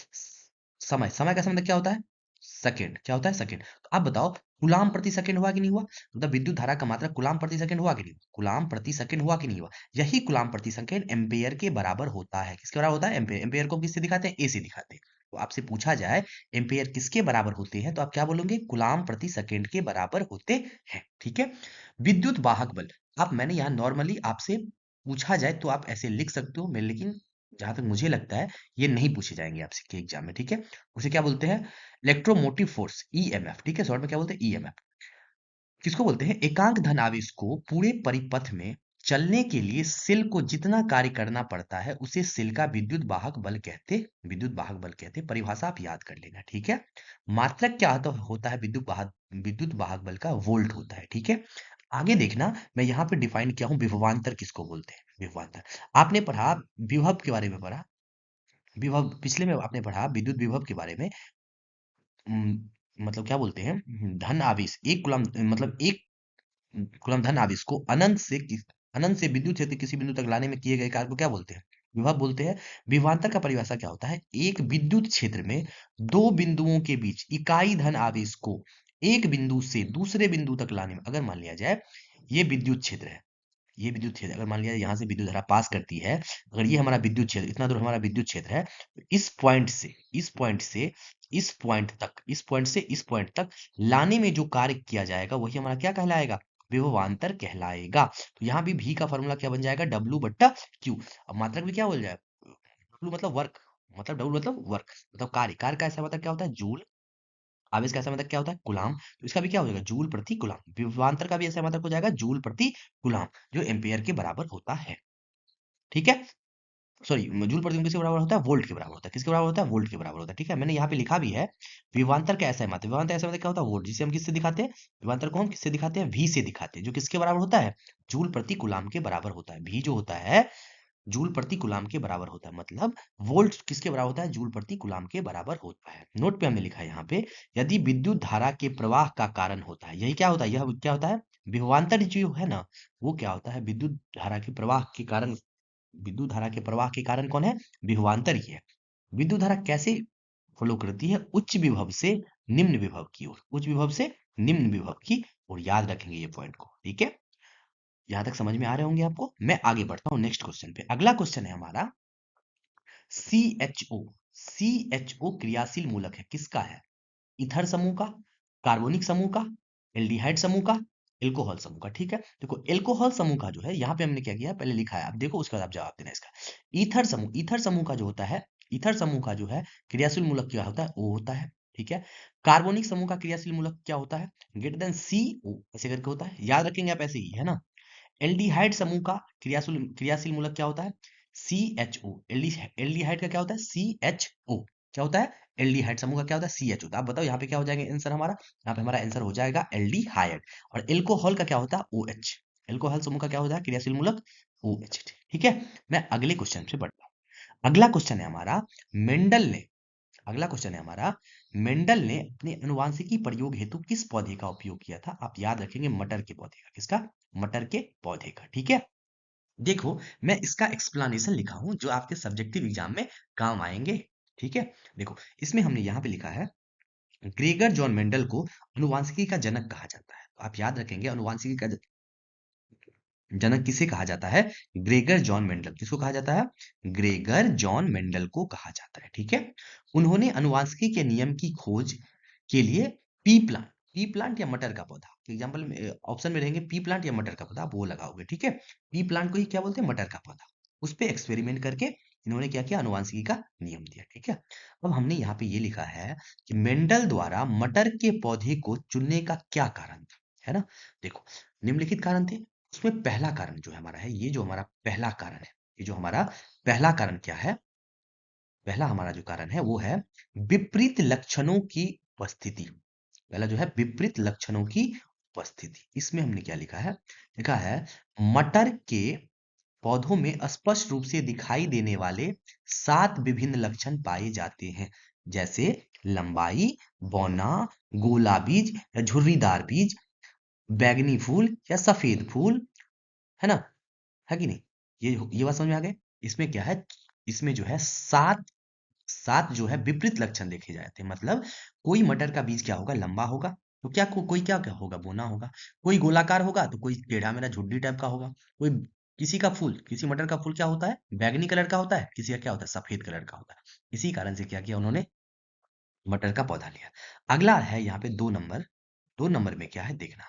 समय, समय कैसा मतलब क्या होता है सेकंड, क्या होता है सेकंड। तो अब बताओ गुलाम प्रति सेकंड हुआ कि नहीं हुआ, मतलब विद्युत धारा का मात्रा गुलाम प्रति सेकंड हुआ कि नहीं, गुलाम प्रति सेकंड हुआ कि नहीं हुआ। यही गुलाम प्रति सेकंड एम्पेयर के बराबर होता है, किसके बराबर होता है एम्पेयर। एम्पेयर को हम किससे दिखाते हैं ए से दिखाते हैं। तो आपसे पूछा जाए एम्पेयर किसके बराबर होते हैं तो आप क्या बोलोगे गुलाम प्रति सेकंड के बराबर होते हैं। ठीक है, विद्युत वाहक बल। आप मैंने यहाँ नॉर्मली आपसे पूछा जाए तो आप ऐसे लिख सकते हो मैं, लेकिन जहां तक मुझे लगता है ये नहीं पूछे जाएंगे आपसे के एग्जाम में। ठीक है, उसे क्या बोलते हैं इलेक्ट्रोमोटिव फोर्स ईएमएफ। ठीक है, शॉर्ट में क्या बोलते हैं ईएमएफ। किसको बोलते हैं एकांक धन आवेश को पूरे परिपथ में चलने के लिए सेल को जितना कार्य करना पड़ता है उसे सेल का विद्युत वाहक बल कहते, विद्युत वाहक बल कहते। परिभाषा आप याद कर लेना। ठीक है, मात्रक क्या होता है विद्युत वाहक बल का वोल्ट होता है। ठीक है, आगे देखना मैं यहाँ पे डिफाइन किया हूँ विभवांतर किसको बोलते हैं। विभवांतर आपने पढ़ा विभव के बारे में पढ़ा, विभव पिछले में आपने पढ़ा विद्युत विभव के बारे में। मतलब क्या बोलते हैं धन आवेश एक कूलम, मतलब एक कूलम धन आवेश को अनंत से विद्युत क्षेत्र किसी बिंदु तक लाने में किए गए कार्य को क्या बोलते हैं विभव बोलते हैं। विभवांतर का परिभाषा क्या होता है एक विद्युत क्षेत्र में दो बिंदुओं के बीच इकाई धन आवेश को एक बिंदु से दूसरे बिंदु तक लाने में, अगर मान लिया जाए ये विद्युत क्षेत्र है, ये विद्युत क्षेत्र अगर मान लिया यहाँ से विद्युत धारा पास करती है, अगर ये हमारा विद्युत क्षेत्र इतना दूर हमारा विद्युत क्षेत्र है, तो इस पॉइंट से इस पॉइंट से इस पॉइंट तक, इस पॉइंट से इस पॉइंट तक लाने में जो कार्य किया जाएगा वही हमारा क्या कहलाएगा विभवांतर कहलाएगा। तो यहाँ भी भी का फॉर्मूला क्या बन जाएगा डब्ल्यू बट्टा क्यू। अब मात्रक भी क्या बोल जाए डब्ल्यू मतलब वर्क, मतलब डब्ल्यू मतलब वर्क मतलब कार्य, कार्य का ऐसा मतलब क्या होता है जूल, आवेश का ऐसा मतलब क्या होता है गुलाम, तो इसका भी क्या हो जाएगा जूल प्रति गुलाम। विभवांतर का भी ऐसा मतलब हो जाएगा जूल प्रति गुलाम जो एम्पेयर के बराबर होता है। ठीक है, सॉरी जूल प्रति किसके बराबर होता है वोल्ट के बराबर होता है, किसके बराबर होता है वोल्ट के बराबर होता है। ठीक है, मैंने यहाँ पे लिखा भी है विभवांतर का ऐसा है मतलब, विभवांतर ऐसा मतलब क्या होता है वोल्ट, जिसे हम किससे दिखाते हैं विभवांतर को हम किससे दिखाते हैं वी से दिखाते हैं, जो किसके बराबर होता है जूल प्रति गुलाम के बराबर होता है। वी जो होता है जूल प्रति गुलाम के बराबर होता है, मतलब वोल्ट किसके बराबर होता है जूल प्रति गुलाम के बराबर होता है। नोट पे हमने लिखा है यहाँ पे यदि विद्युत धारा के प्रवाह का कारण होता है, यही क्या होता है यह क्या होता है विभवांतर जो है ना वो क्या होता है विद्युत धारा के प्रवाह के कारण, विद्युत धारा के प्रवाह के कारण कौन है विभवांतर ही है। विद्युत धारा कैसे फ्लो करती है उच्च विभव से निम्न विभव की ओर, उच्च विभव से निम्न विभव की ओर, याद रखेंगे ये पॉइंट को। ठीक है, यहां तक समझ में आ रहे होंगे आपको। मैं आगे बढ़ता हूं नेक्स्ट क्वेश्चन पे। अगला क्वेश्चन है हमारा C H O. C H O क्रियाशील मूलक है किसका है इथर समूह का, कार्बोनिक समूह का, एल्डिहाइड समूह का, एल्कोहल समूह का। ठीक है, देखो एल्कोहल समूह का जो है यहाँ पे हमने क्या किया पहले लिखा है, आप देखो उसके बाद आप जवाब देना इसका। ईथर समूह, ईथर समूह का जो होता है, ईथर समूह का जो है क्रियाशील मूलक क्या होता है ओ होता है। ठीक है, कार्बोनिक समूह का क्रियाशील मूलक क्या होता है ग्रेटर देन सी ओ ऐसे करके होता है, याद रखेंगे आप ऐसे ही है ना। एल्डिहाइड समूह का क्रियाशील क्रियाशील मूलक क्या होता है सी एच ओ। एल्डिहाइड का क्या होता है सी एच ओ, क्या होता है एल्डिहाइड समूह का क्या होता है सी एच ओ। तो आप बताओ यहाँ पे क्या हो जाएगा आंसर हमारा, यहाँ पे हमारा आंसर हो जाएगा एल्डिहाइड। और एल्कोहल का क्या होता है ओ एच, एल्कोहल समूह का क्या होता है क्रियाशील मूलक OH। ठीक है, मैं अगले क्वेश्चन से बढ़ता हूँ। अगला क्वेश्चन है हमारा, मेंडल ने अगला क्वेश्चन है हमारा, मेंडल ने अपने अनुवांशिकी प्रयोग हेतु किस पौधे का उपयोग किया था? आप याद रखेंगे, मटर के पौधे का। किसका? मटर के पौधे का। ठीक है, देखो मैं इसका एक्सप्लेनेशन लिखा हूं जो आपके सब्जेक्टिव एग्जाम में काम आएंगे। ठीक है, देखो इसमें हमने यहाँ पे लिखा है, ग्रेगर जॉन मेंडल को अनुवांशिकी का जनक कहा जाता है। तो आप याद रखेंगे, अनुवांशिकी का जनक किसे कहा जाता है? Gregor John Mendel. किसको कहा जाता है? ग्रेगर जॉन मेंडल को कहा जाता है। ठीक है, उन्होंने अनुवांशिकी के नियम की खोज के लिए पी प्लांट या मटर का पौधा, एग्जाम्पल में ऑप्शन में रहेंगे पी प्लांट या मटर का पौधा, आप वो लगाओगे। ठीक है, पी प्लांट को ही क्या बोलते हैं? मटर का पौधा। उस पे एक्सपेरिमेंट करके इन्होंने क्या किया? अनुवांशिकी का नियम दिया। ठीक है, अब हमने यहाँ पे ये लिखा है कि मेंडल द्वारा मटर के पौधे को चुनने का क्या कारण था, है ना? देखो, निम्नलिखित कारण थे। उसमें पहला कारण जो है हमारा है, ये जो हमारा पहला कारण है, ये जो हमारा पहला कारण क्या है? पहला हमारा जो कारण है वो है विपरीत लक्षणों की उपस्थिति। पहला जो है विपरीत लक्षणों की उपस्थिति। इसमें हमने क्या लिखा है? लिखा है, मटर के पौधों में स्पष्ट रूप से दिखाई देने वाले 7 विभिन्न लक्षण पाए जाते हैं, जैसे लंबाई, बौना, गोला बीज या झुर्रीदार बीज, बैगनी फूल या सफेद फूल, है ना? है कि नहीं? ये बात समझ में आ गई? इसमें क्या है? इसमें जो है 7 जो है विपरीत लक्षण देखे जाते हैं। मतलब कोई मटर का बीज क्या होगा? लंबा होगा। तो क्या कोई क्या क्या होगा? बोना होगा। कोई गोलाकार होगा तो कोई टेढ़ा मेढ़ा झुड्डी टाइप का होगा। कोई किसी का फूल, किसी मटर का फूल क्या होता है? बैगनी कलर का होता है, किसी का क्या होता है? सफेद कलर का होता है। इसी कारण से क्या किया उन्होंने? मटर का पौधा लिया। अगला है यहाँ पे 2 नंबर। 2 नंबर में क्या है देखना,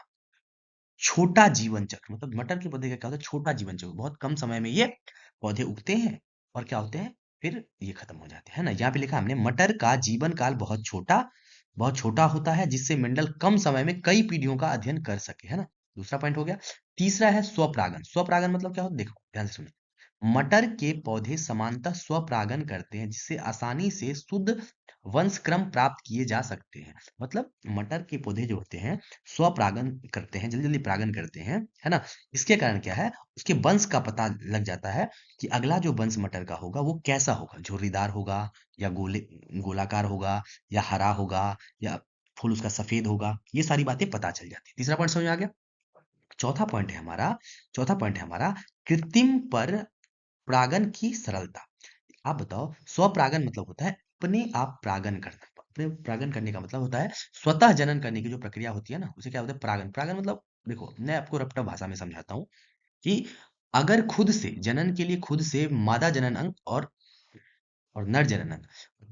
छोटा जीवन चक्र। मतलब मटर के पौधे का क्या होता है? छोटा जीवन चक्र। बहुत कम समय में ये पौधे उगते हैं और क्या होते हैं? फिर ये खत्म हो जाते हैं ना। यहाँ पे लिखा हमने, मटर का जीवन काल बहुत छोटा होता है, जिससे मेंडल कम समय में कई पीढ़ियों का अध्ययन कर सके, है ना? दूसरा पॉइंट हो गया। तीसरा है स्वपरागन। स्वपरागन मतलब क्या होता है? देखो ध्यान से सुनो, मटर के पौधे समानतः स्वपरागन करते हैं, जिससे आसानी से शुद्ध वंशक्रम प्राप्त किए जा सकते हैं। मतलब मटर के पौधे जो होते हैं स्वपरागन करते हैं, जल्दी जल्दी परागन करते हैं, है ना? इसके कारण क्या है? उसके वंश का पता लग जाता है कि अगला जो वंश मटर का होगा वो कैसा होगा, झुर्रीदार होगा या गोलाकार होगा या हरा होगा या फूल उसका सफेद होगा। ये सारी बातें पता चल जाती है। तीसरा पॉइंट समझ में आ गया? चौथा पॉइंट है हमारा चौथा पॉइंट है हमारा कृत्रिम पर परागन की सरलता। आप बताओ, स्वपरागन मतलब होता है अपने आप परागन करना। अपने परागन करने का मतलब होता है स्वतः जनन करने की जो प्रक्रिया होती है ना, उसे क्या होता है? परागन। परागन मतलब देखो, मैं आपको रफ्ता भाषा में समझाता हूँ कि अगर खुद से जनन के लिए खुद से मादा जनन अंग और नर जनन अंग,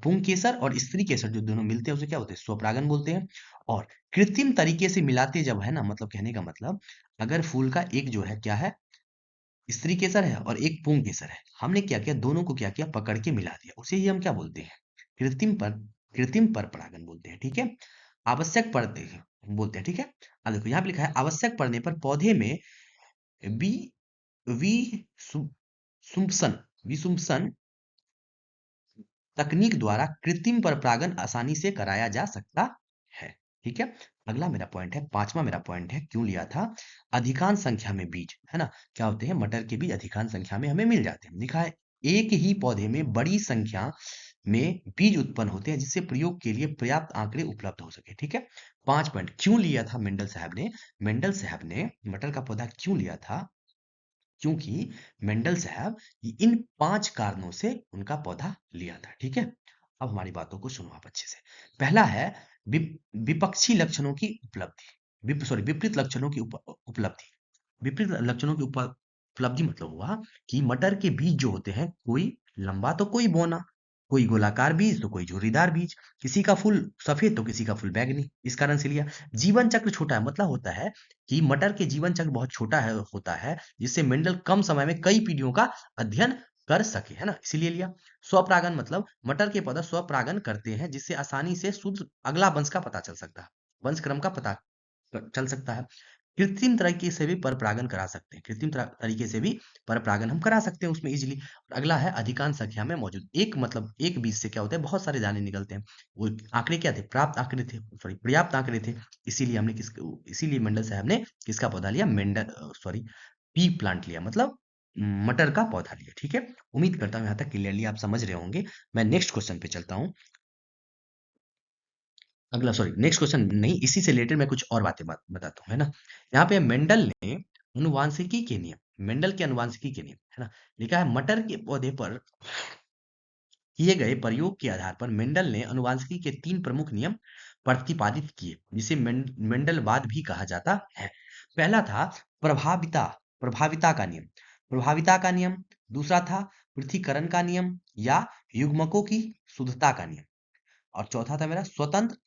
पुंकेसर और स्त्री केसर जो दोनों मिलते हैं उसे क्या बोलते हैं? स्वपरागन बोलते हैं। और कृत्रिम तरीके से मिलाते जब है ना, मतलब कहने का मतलब, अगर फूल का एक जो है क्या है? स्त्री केसर है और एक पुंग केसर है, हमने क्या किया? दोनों को क्या किया? पकड़ के मिला दिया। उसे ही हम क्या बोलते हैं? कृत्रिम पर कृत्रिम पर परागन बोलते हैं। ठीक है, आवश्यक पड़ते हैं बोलते हैं। ठीक है, अब देखो यहाँ पे लिखा है, आवश्यक पड़ने पर पौधे में बी वी सु- सुम्पसन विसुम्पसन तकनीक द्वारा कृत्रिम पर परागन आसानी से कराया जा सकता है। ठीक है, अगला मेरा पॉइंट है, पांचवा मेरा पॉइंट है, क्यों लिया था? अधिकांश संख्या में बीज, है ना? क्या होते हैं? मटर के बीज अधिकांश संख्या में हमें मिल जाते हैं। लिखा है, एक ही पौधे में बड़ी संख्या में बीज उत्पन्न होते हैं, जिससे प्रयोग के लिए पर्याप्त आंकड़े उपलब्ध हो सके। ठीक है, 5 पॉइंट क्यों लिया था मेंडल साहब ने? मेंडल साहब ने मटर का पौधा क्यों लिया था? क्योंकि मेंडल साहब इन 5 कारणों से उनका पौधा लिया था। ठीक है, अब हमारी बातों को सुनो आप अच्छे से। पहला है विपक्षी लक्षणों की उपलब्धि, विपरीत लक्षणों की उपलब्धि। विपरीत लक्षणों की उपलब्धि मतलब हुआ कि मटर के बीज जो होते हैं, कोई लंबा तो कोई बौना, कोई गोलाकार बीज तो कोई झुर्रीदार बीज, किसी का फूल सफेद तो किसी का फूल बैगनी। इस कारण से लिया। जीवन चक्र छोटा है, मतलब होता है कि मटर के जीवन चक्र बहुत छोटा है होता है, जिससे मेंडल कम समय में कई पीढ़ियों का अध्ययन कर सके, है ना? इसीलिए लिया। स्वपरागन मतलब मटर के पौधा स्वपरागन करते हैं, जिससे आसानी से शुद्ध अगला वंश का पता चल सकता है, वंश क्रम का पता चल सकता है। कृत्रिम तरीके से भी पर परागन करा सकते हैं, तरीके से भी पर परागन हम करा सकते हैं उसमें इजीली। अगला है अधिकांश संख्या में मौजूद। एक मतलब एक बीज से क्या होता है? बहुत सारे दाने निकलते हैं। वो आंकड़े क्या थे? प्राप्त आंकड़े थे, सॉरी पर्याप्त आंकड़े थे। इसीलिए मंडल साहब ने किसका पौधा लिया? पी प्लांट लिया। मतलब मटर का पौधा लिया। ठीक है, उम्मीद करता हूं यहां तक क्लियरली आप समझ रहे होंगे। मैं नेक्स्ट क्वेश्चन पे चलता हूं। अगला, सॉरी, नेक्स्ट क्वेश्चन नहीं, इसी से रिलेटेड मैं कुछ और बातें बताता हूँ, है ना। यहाँ पे मेंडल ने अनुवांशिकी के नियम, मेंडल के अनुवांशिकी के नियम, है ना, लिखा है मटर के पौधे पर किए गए प्रयोग के आधार पर मेंडल ने अनुवांशिकी के 3 प्रमुख नियम प्रतिपादित किए, जिसे मेंडलवाद भी कहा जाता है। पहला था प्रभाविता प्रभाविता का नियम, प्रभाविता का नियम। दूसरा था पृथक्करण का नियम या युग्मकों की शुद्धता का नियम। और चौथा था मेरा स्वतंत्र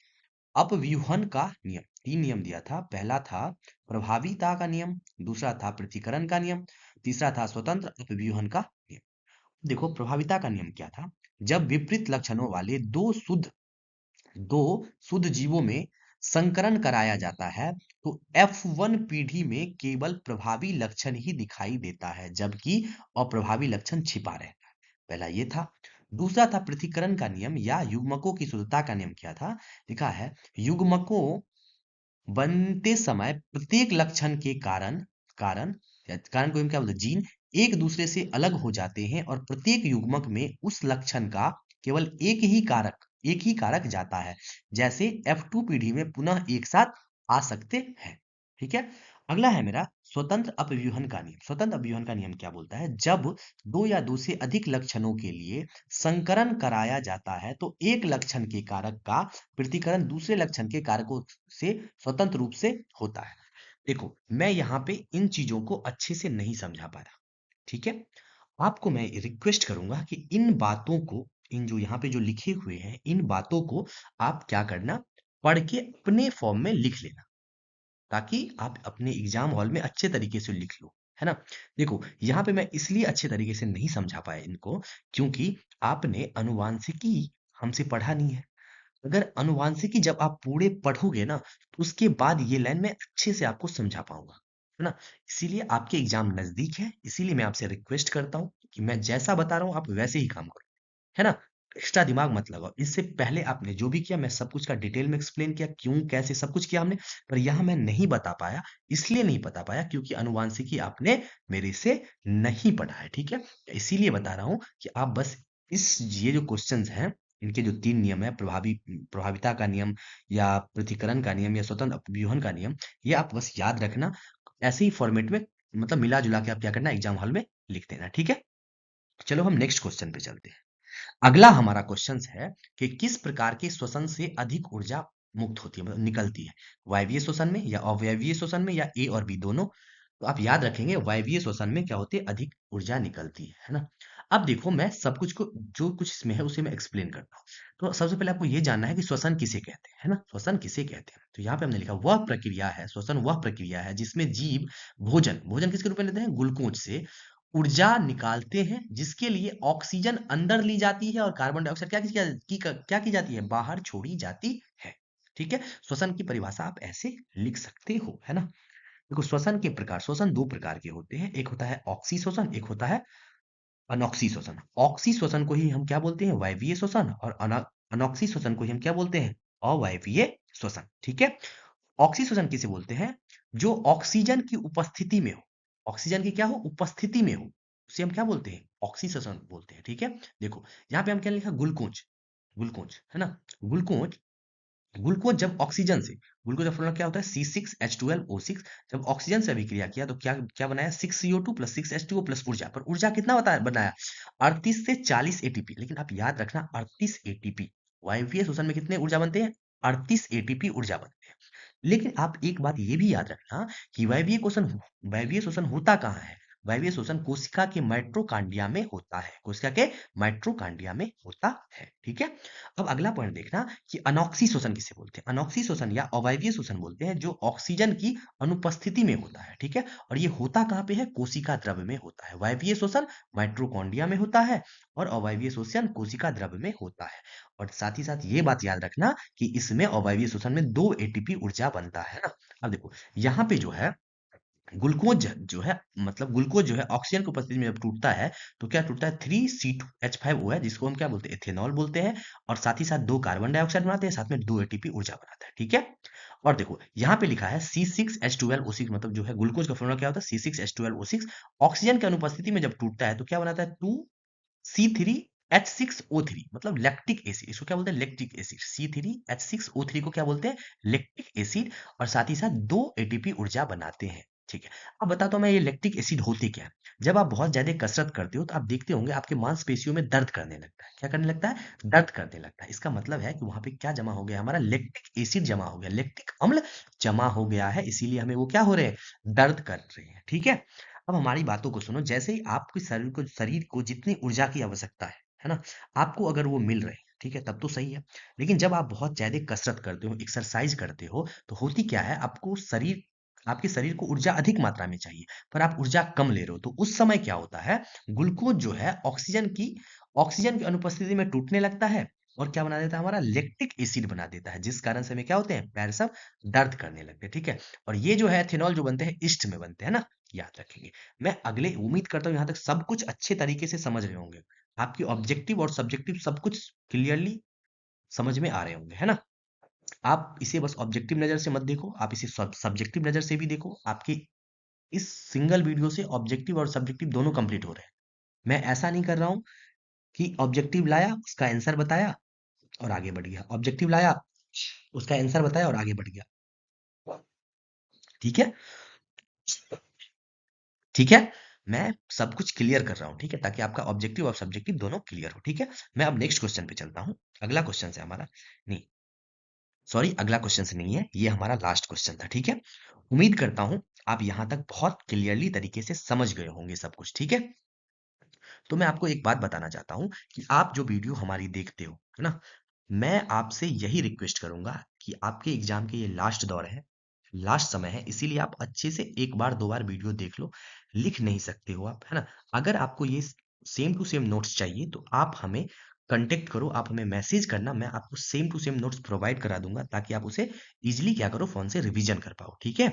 अपव्यूहन का नियम। 3 नियम दिया था। पहला था प्रभाविता का नियम, दूसरा था पृथक्करण का नियम, तीसरा था स्वतंत्र अपव्यूहन का नियम। देखो प्रभाविता का नियम क्या था। जब विपरीत लक्षणों वाले दो शुद्ध जीवों में संकरण कराया जाता है तो F1 पीढ़ी में केवल प्रभावी लक्षण ही दिखाई देता है, जबकि अप्रभावी लक्षण छिपा रहता है। पहला ये था। दूसरा था पृथक्करण का नियम या युग्मकों की शुद्धता का नियम। क्या था, लिखा है युग्मकों बनते समय प्रत्येक लक्षण के कारण कारण को हम क्या बोलते हैं, जीन एक दूसरे से अलग हो जाते हैं और प्रत्येक युग्मक में उस लक्षण का केवल एक ही कारक जाता है, जैसे F2 पीढ़ी में पुनः एक साथ आ सकते हैं। ठीक है। अगला है मेरा स्वतंत्र अपव्यूहन का नियम। स्वतंत्र अपव्यूहन का नियम क्या बोलता है, जब दो या दो से अधिक लक्षणों के लिए संकरण कराया जाता है तो एक लक्षण के कारक का पृथक्करण दूसरे लक्षण के कारकों से स्वतंत्र रूप से होता है। देखो मैं यहाँ पे इन चीजों को अच्छे से नहीं समझा पा रहा। ठीक है, आपको मैं रिक्वेस्ट करूंगा कि इन बातों को, इन जो यहाँ पे जो लिखे हुए हैं इन बातों को आप क्या करना, पढ़ के अपने फॉर्म में लिख लेना, ताकि आप अपने एग्जाम हॉल में अच्छे तरीके से लिख लो, है ना। देखो यहाँ पे मैं इसलिए अच्छे तरीके से नहीं समझा पाया इनको, क्योंकि आपने अनुवांशिकी हमसे पढ़ा नहीं है। अगर अनुवांशिकी जब आप पूरे पढ़ोगे ना तो उसके बाद ये लाइन मैं अच्छे से आपको समझा पाऊंगा, है ना। इसीलिए आपके एग्जाम नजदीक है, इसीलिए मैं आपसे रिक्वेस्ट करता हूँ कि मैं जैसा बता रहा हूँ आप वैसे ही काम करो, है ना। एक्स्ट्रा दिमाग मत लगाओ। इससे पहले आपने जो भी किया मैं सब कुछ का डिटेल में एक्सप्लेन किया, क्यों कैसे सब कुछ किया हमने। पर यहाँ मैं नहीं बता पाया, इसलिए नहीं बता पाया क्योंकि अनुवांशिकी आपने मेरे से नहीं पढ़ा है। ठीक है, इसीलिए बता रहा हूँ कि आप बस इस ये जो क्वेश्चंस हैं इनके जो 3 नियम है, प्रभाविता का नियम या पृथक्करण का नियम या स्वतंत्र अपव्यूहन का नियम, ये आप बस याद रखना। ऐसे ही फॉर्मेट में मतलब मिला जुला के आप क्या करना, एग्जाम हॉल में लिख देना। ठीक है, चलो हम नेक्स्ट क्वेश्चन पे चलते हैं। अगला हमारा क्वेश्चन है कि किस प्रकार के श्वसन से अधिक ऊर्जा मुक्त होती है, मतलब निकलती है, वायवीय श्वसन में या अवायवीय श्वसन में या ए और बी दोनों। तो आप याद रखेंगे वायवीय श्वसन में क्या होती है, अधिक ऊर्जा निकलती है ना। अब देखो मैं सब कुछ को जो कुछ इसमें है उसे मैं एक्सप्लेन करता हूँ। तो सबसे पहले आपको ये जानना है कि श्वसन किसे कहते हैं, है ना, श्वसन किसे कहते हैं। तो यहाँ पे हमने लिखा वह प्रक्रिया है, श्वसन वह प्रक्रिया है जिसमें जीव भोजन भोजन किसके रूप में लेते हैं, ग्लूकोज से ऊर्जा निकालते हैं, जिसके लिए ऑक्सीजन अंदर ली जाती है और कार्बन डाइऑक्साइड क्या की जाती है, बाहर छोड़ी जाती है। ठीक है, श्वसन की परिभाषा आप ऐसे लिख सकते हो, है ना। देखो श्वसन के प्रकार, श्वसन 2 प्रकार के होते हैं, एक होता है ऑक्सी श्वसन, एक होता है अनॉक्सी श्वसन। ऑक्सी श्वसन को ही हम क्या बोलते हैं, वायवीय श्वसन, और अनॉक्सी श्वसन को ही हम क्या बोलते हैं, अवायवीय श्वसन। ठीक है, ऑक्सी श्वसन किसे बोलते हैं, जो ऑक्सीजन की उपस्थिति में हो, ऑक्सीजन की क्या हो, उपस्थिति में हो, उसे हम क्या बोलते हैं, ऑक्सी श्वसन बोलते हैं। ठीक है, देखो यहाँ पे हम क्या लिखा, ग्लूकोज, ग्लूकोज, है ना। ग्लूकोज, ग्लूकोज जब ऑक्सीजन से, ग्लूकोज का फॉर्मूला क्या होता है, C6H12O6, जब ऑक्सीजन से अभिक्रिया किया तो क्या क्या बनाया, 6CO2 प्लस 6H2O प्लस ऊर्जा, पर ऊर्जा कितना बताया बनाया, 38 से 40 एटीपी। लेकिन आप याद रखना 38 एटीपी, वायवीय श्वसन में कितने ऊर्जा बनते हैं, 38 एटीपी ऊर्जा बनते हैं। लेकिन आप एक बात ये भी याद रखना कि वायवीय श्वसन होता कहाँ है, वायवीय श्वसन कोशिका के माइटोकांड्रिया में होता है, कोशिका के माइटोकांड्रिया में होता है। ठीक है, अब अगला पॉइंट देखना कि अनॉक्सी श्वसन किसे बोलते हैं। अनॉक्सी श्वसन या अवायवीय श्वसन बोलते हैं जो ऑक्सीजन की अनुपस्थिति में होता है। ठीक है, और ये होता कहाँ पे है, कोशिका द्रव्य में होता है। वायवीय श्वसन माइटोकॉन्ड्रिया में होता है और अवायवीय श्वसन कोशिका द्रव्य में होता है। और साथ ही साथ ये बात याद रखना कि इसमें अवायवीय श्वसन में 2 एटीपी ऊर्जा बनता है ना। अब देखो यहाँ पे जो है ग्लूकोज जो है, मतलब ग्लूकोज जो है ऑक्सीजन की उपस्थिति में जब टूटता है तो क्या टूटता है, 3C2H5O है, जिसको हम क्या बोलते हैं, इथेनॉल बोलते हैं। और साथ ही साथ 2 कार्बन डाइऑक्साइड बनाते हैं, साथ में 2 एटीपी ऊर्जा बनाता है। ठीक है, और देखो यहाँ पे लिखा है C6H12O6, मतलब जो है ग्लूकोज का फॉर्मूला क्या होता है, C6H12O6। ऑक्सीजन की अनुपस्थिति में जब टूटता है तो क्या बनाता है, 2C3H6O3, मतलब लैक्टिक एसिड। इसको क्या बोलते हैं, लैक्टिक एसिड। C3H6O3 को क्या बोलते हैं, लैक्टिक एसिड। और साथ ही साथ 2 एटीपी ऊर्जा बनाते हैं। ठीक है, अब बताता हूं मैं ये लैक्टिक एसिड होते क्या है। जब आप बहुत ज्यादा कसरत करते हो तो आप देखते होंगे आपके मांसपेशियों में दर्द करने लगता है। क्या करने लगता है, दर्द करने लगता है। इसका मतलब है कि वहां पे क्या जमा हो गया, हमारा लैक्टिक एसिड जमा हो गया, लैक्टिक अम्ल जमा हो गया है, इसीलिए हमें वो क्या हो रहे हैं, दर्द कर रहे हैं। ठीक है, अब हमारी बातों को सुनो। जैसे ही आपके शरीर को जितनी ऊर्जा की आवश्यकता है ना, आपको अगर वो मिल रहे हैं, ठीक है, तब तो सही है। लेकिन जब आप बहुत ज्यादा कसरत करते हो, एक्सरसाइज करते हो, तो होती क्या है, आपके शरीर को ऊर्जा अधिक मात्रा में चाहिए, पर आप ऊर्जा कम ले रहे हो। तो उस समय क्या होता है, ग्लूकोज जो है ऑक्सीजन की अनुपस्थिति में टूटने लगता है और क्या बना देता है, हमारा लैक्टिक एसिड बना देता है, जिस कारण से हमें क्या होते हैं, पैर सब दर्द करने लगते हैं। ठीक है, और ये जो है एथेनॉल जो बनते हैं, ईस्ट में बनते हैं ना, याद रखेंगे। मैं अगले उम्मीद करता हूँ यहाँ तक सब कुछ अच्छे तरीके से समझ रहे होंगे। आपकी ऑब्जेक्टिव और सब्जेक्टिव सब कुछ क्लियरली समझ में आ रहे होंगे, है ना। आप इसे बस ऑब्जेक्टिव नजर से मत देखो, आप इसे सब्जेक्टिव नजर से भी देखो। आपके इस सिंगल वीडियो से ऑब्जेक्टिव और सब्जेक्टिव दोनों कंप्लीट हो रहे हैं। मैं ऐसा नहीं कर रहा हूं कि ऑब्जेक्टिव लाया, उसका आंसर बताया और आगे बढ़ गया, ऑब्जेक्टिव लाया, उसका आंसर बताया और आगे बढ़ गया। ठीक है, ठीक है, मैं सब कुछ क्लियर कर रहा हूँ, ठीक है, ताकि आपका ऑब्जेक्टिव और सब्जेक्टिव दोनों क्लियर हो। ठीक है, मैं अब नेक्स्ट क्वेश्चन पे चलता हूँ। अगला क्वेश्चन से हमारा, नहीं सॉरी, अगला क्वेश्चन से नहीं है, ये हमारा लास्ट क्वेश्चन था। ठीक है, उम्मीद करता हूँ आप यहाँ तक बहुत क्लियरली तरीके से समझ गए होंगे सब कुछ। ठीक है, तो मैं आपको एक बात बताना चाहता हूँ कि आप जो वीडियो हमारी देखते हो, है ना, मैं आपसे यही रिक्वेस्ट करूंगा कि आपके एग्जाम के ये लास्ट दौर है, लास्ट समय है, इसीलिए आप अच्छे से एक बार दो बार वीडियो देख लो। लिख नहीं सकते हो आप, है ना। अगर आपको ये सेम टू सेम नोट्स चाहिए तो आप हमें कांटेक्ट करो, आप हमें मैसेज करना, मैं आपको same to same notes provide करा दूंगा, ताकि आप उसे इजीली क्या करो, फोन से रिवीजन कर पाओ। ठीक है,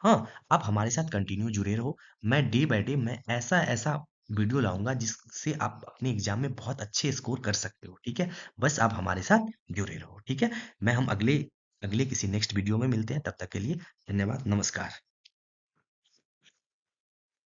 हाँ, आप हमारे साथ कंटिन्यू जुड़े रहो। मैं डे बाय डे मैं ऐसा ऐसा वीडियो लाऊंगा जिससे आप अपने एग्जाम में बहुत अच्छे स्कोर कर सकते हो। ठीक है, बस आप हमारे साथ जुड़े रहो। ठीक है, मैं हम अगले अगले किसी नेक्स्ट वीडियो में मिलते हैं, तब तक के लिए धन्यवाद, नमस्कार।